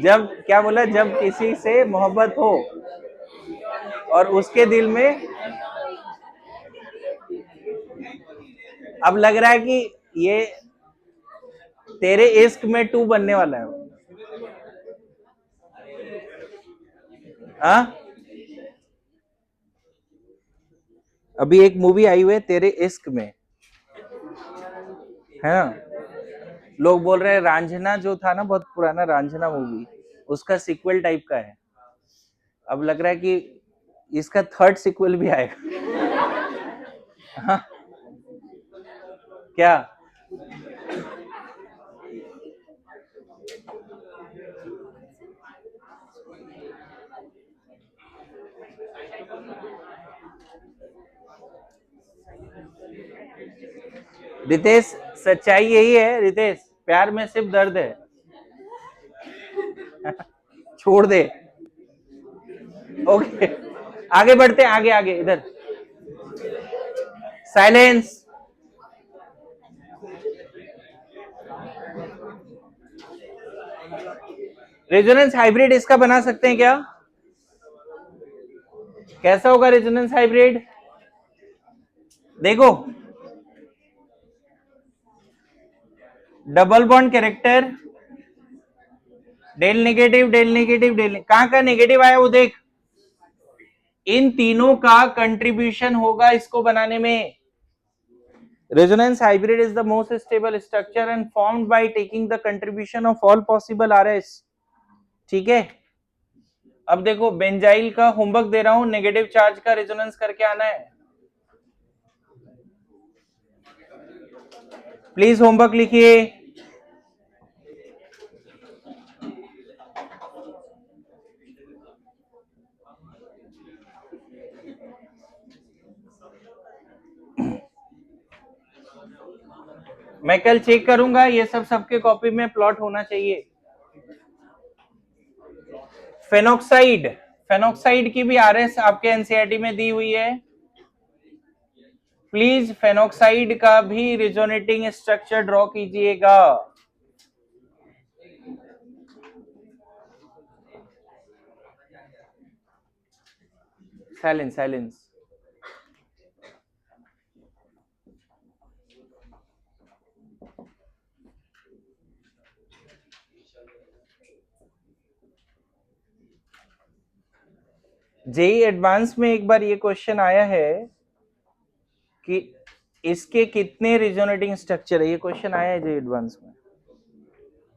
जब क्या बोला? जब किसी से मोहब्बत हो और उसके दिल में, अब लग रहा है कि ये तेरे इश्क में 2 बनने वाला है। हाँ, अभी एक मूवी आई हुई है तेरे इश्क में, है ना? लोग बोल रहे हैं रांझना जो था ना, बहुत पुराना रांझना मूवी, उसका सीक्वल टाइप का है। अब लग रहा है कि इसका 3rd सीक्वल भी आएगा। हाँ, क्या? रितेश, सच्चाई यही है रितेश, प्यार में सिर्फ दर्द है। छोड़ दे। ओके, आगे बढ़ते हैं, आगे आगे, इधर साइलेंस। रेजोनेंस हाइब्रिड इसका बना सकते हैं क्या? कैसा होगा रेजोनेंस हाइब्रिड? देखो, double bond character del negative, del negative, del, कहां का नेगेटिव आया वो देख। इन तीनों का कंट्रीब्यूशन होगा इसको बनाने में। Resonance hybrid is the most stable structure and formed by taking the contribution of all possible RS. ठीक है, अब देखो बेंजाइल का होमवर्क दे रहा हूं, नेगेटिव चार्ज का रेजोनेंस करके आना है। प्लीज होमवर्क लिखिए। मैं कल चेक करूंगा, ये सब सबके कॉपी में प्लॉट होना चाहिए। फेनोक्साइड, फेनोक्साइड की भी आरएस आपके एनसीईआरटी में दी हुई है। प्लीज फेनोक्साइड का भी रिजोनेटिंग स्ट्रक्चर ड्रॉ कीजिएगा। Silence, silence. जेई एडवांस में एक बार ये क्वेश्चन आया है कि इसके कितने रिजोनेटिंग स्ट्रक्चर है, ये क्वेश्चन आया है जेई एडवांस में।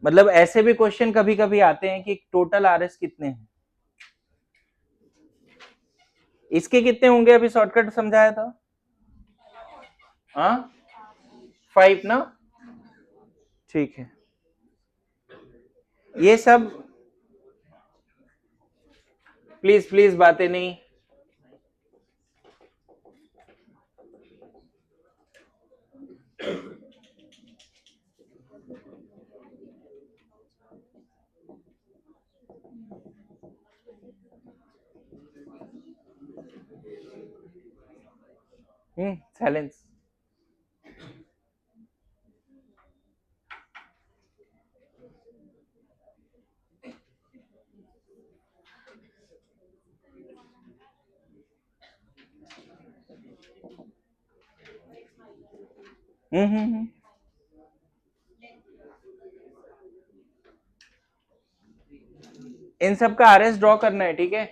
मतलब ऐसे भी क्वेश्चन कभी कभी आते हैं कि टोटल आरएस कितने हैं, इसके कितने होंगे, अभी शॉर्टकट समझाया था। हाँ 5 ना, ठीक है। ये सब प्लीज प्लीज बातें नहीं। साइलेंस। इन सब का आरएस ड्रॉ करना है, ठीक है।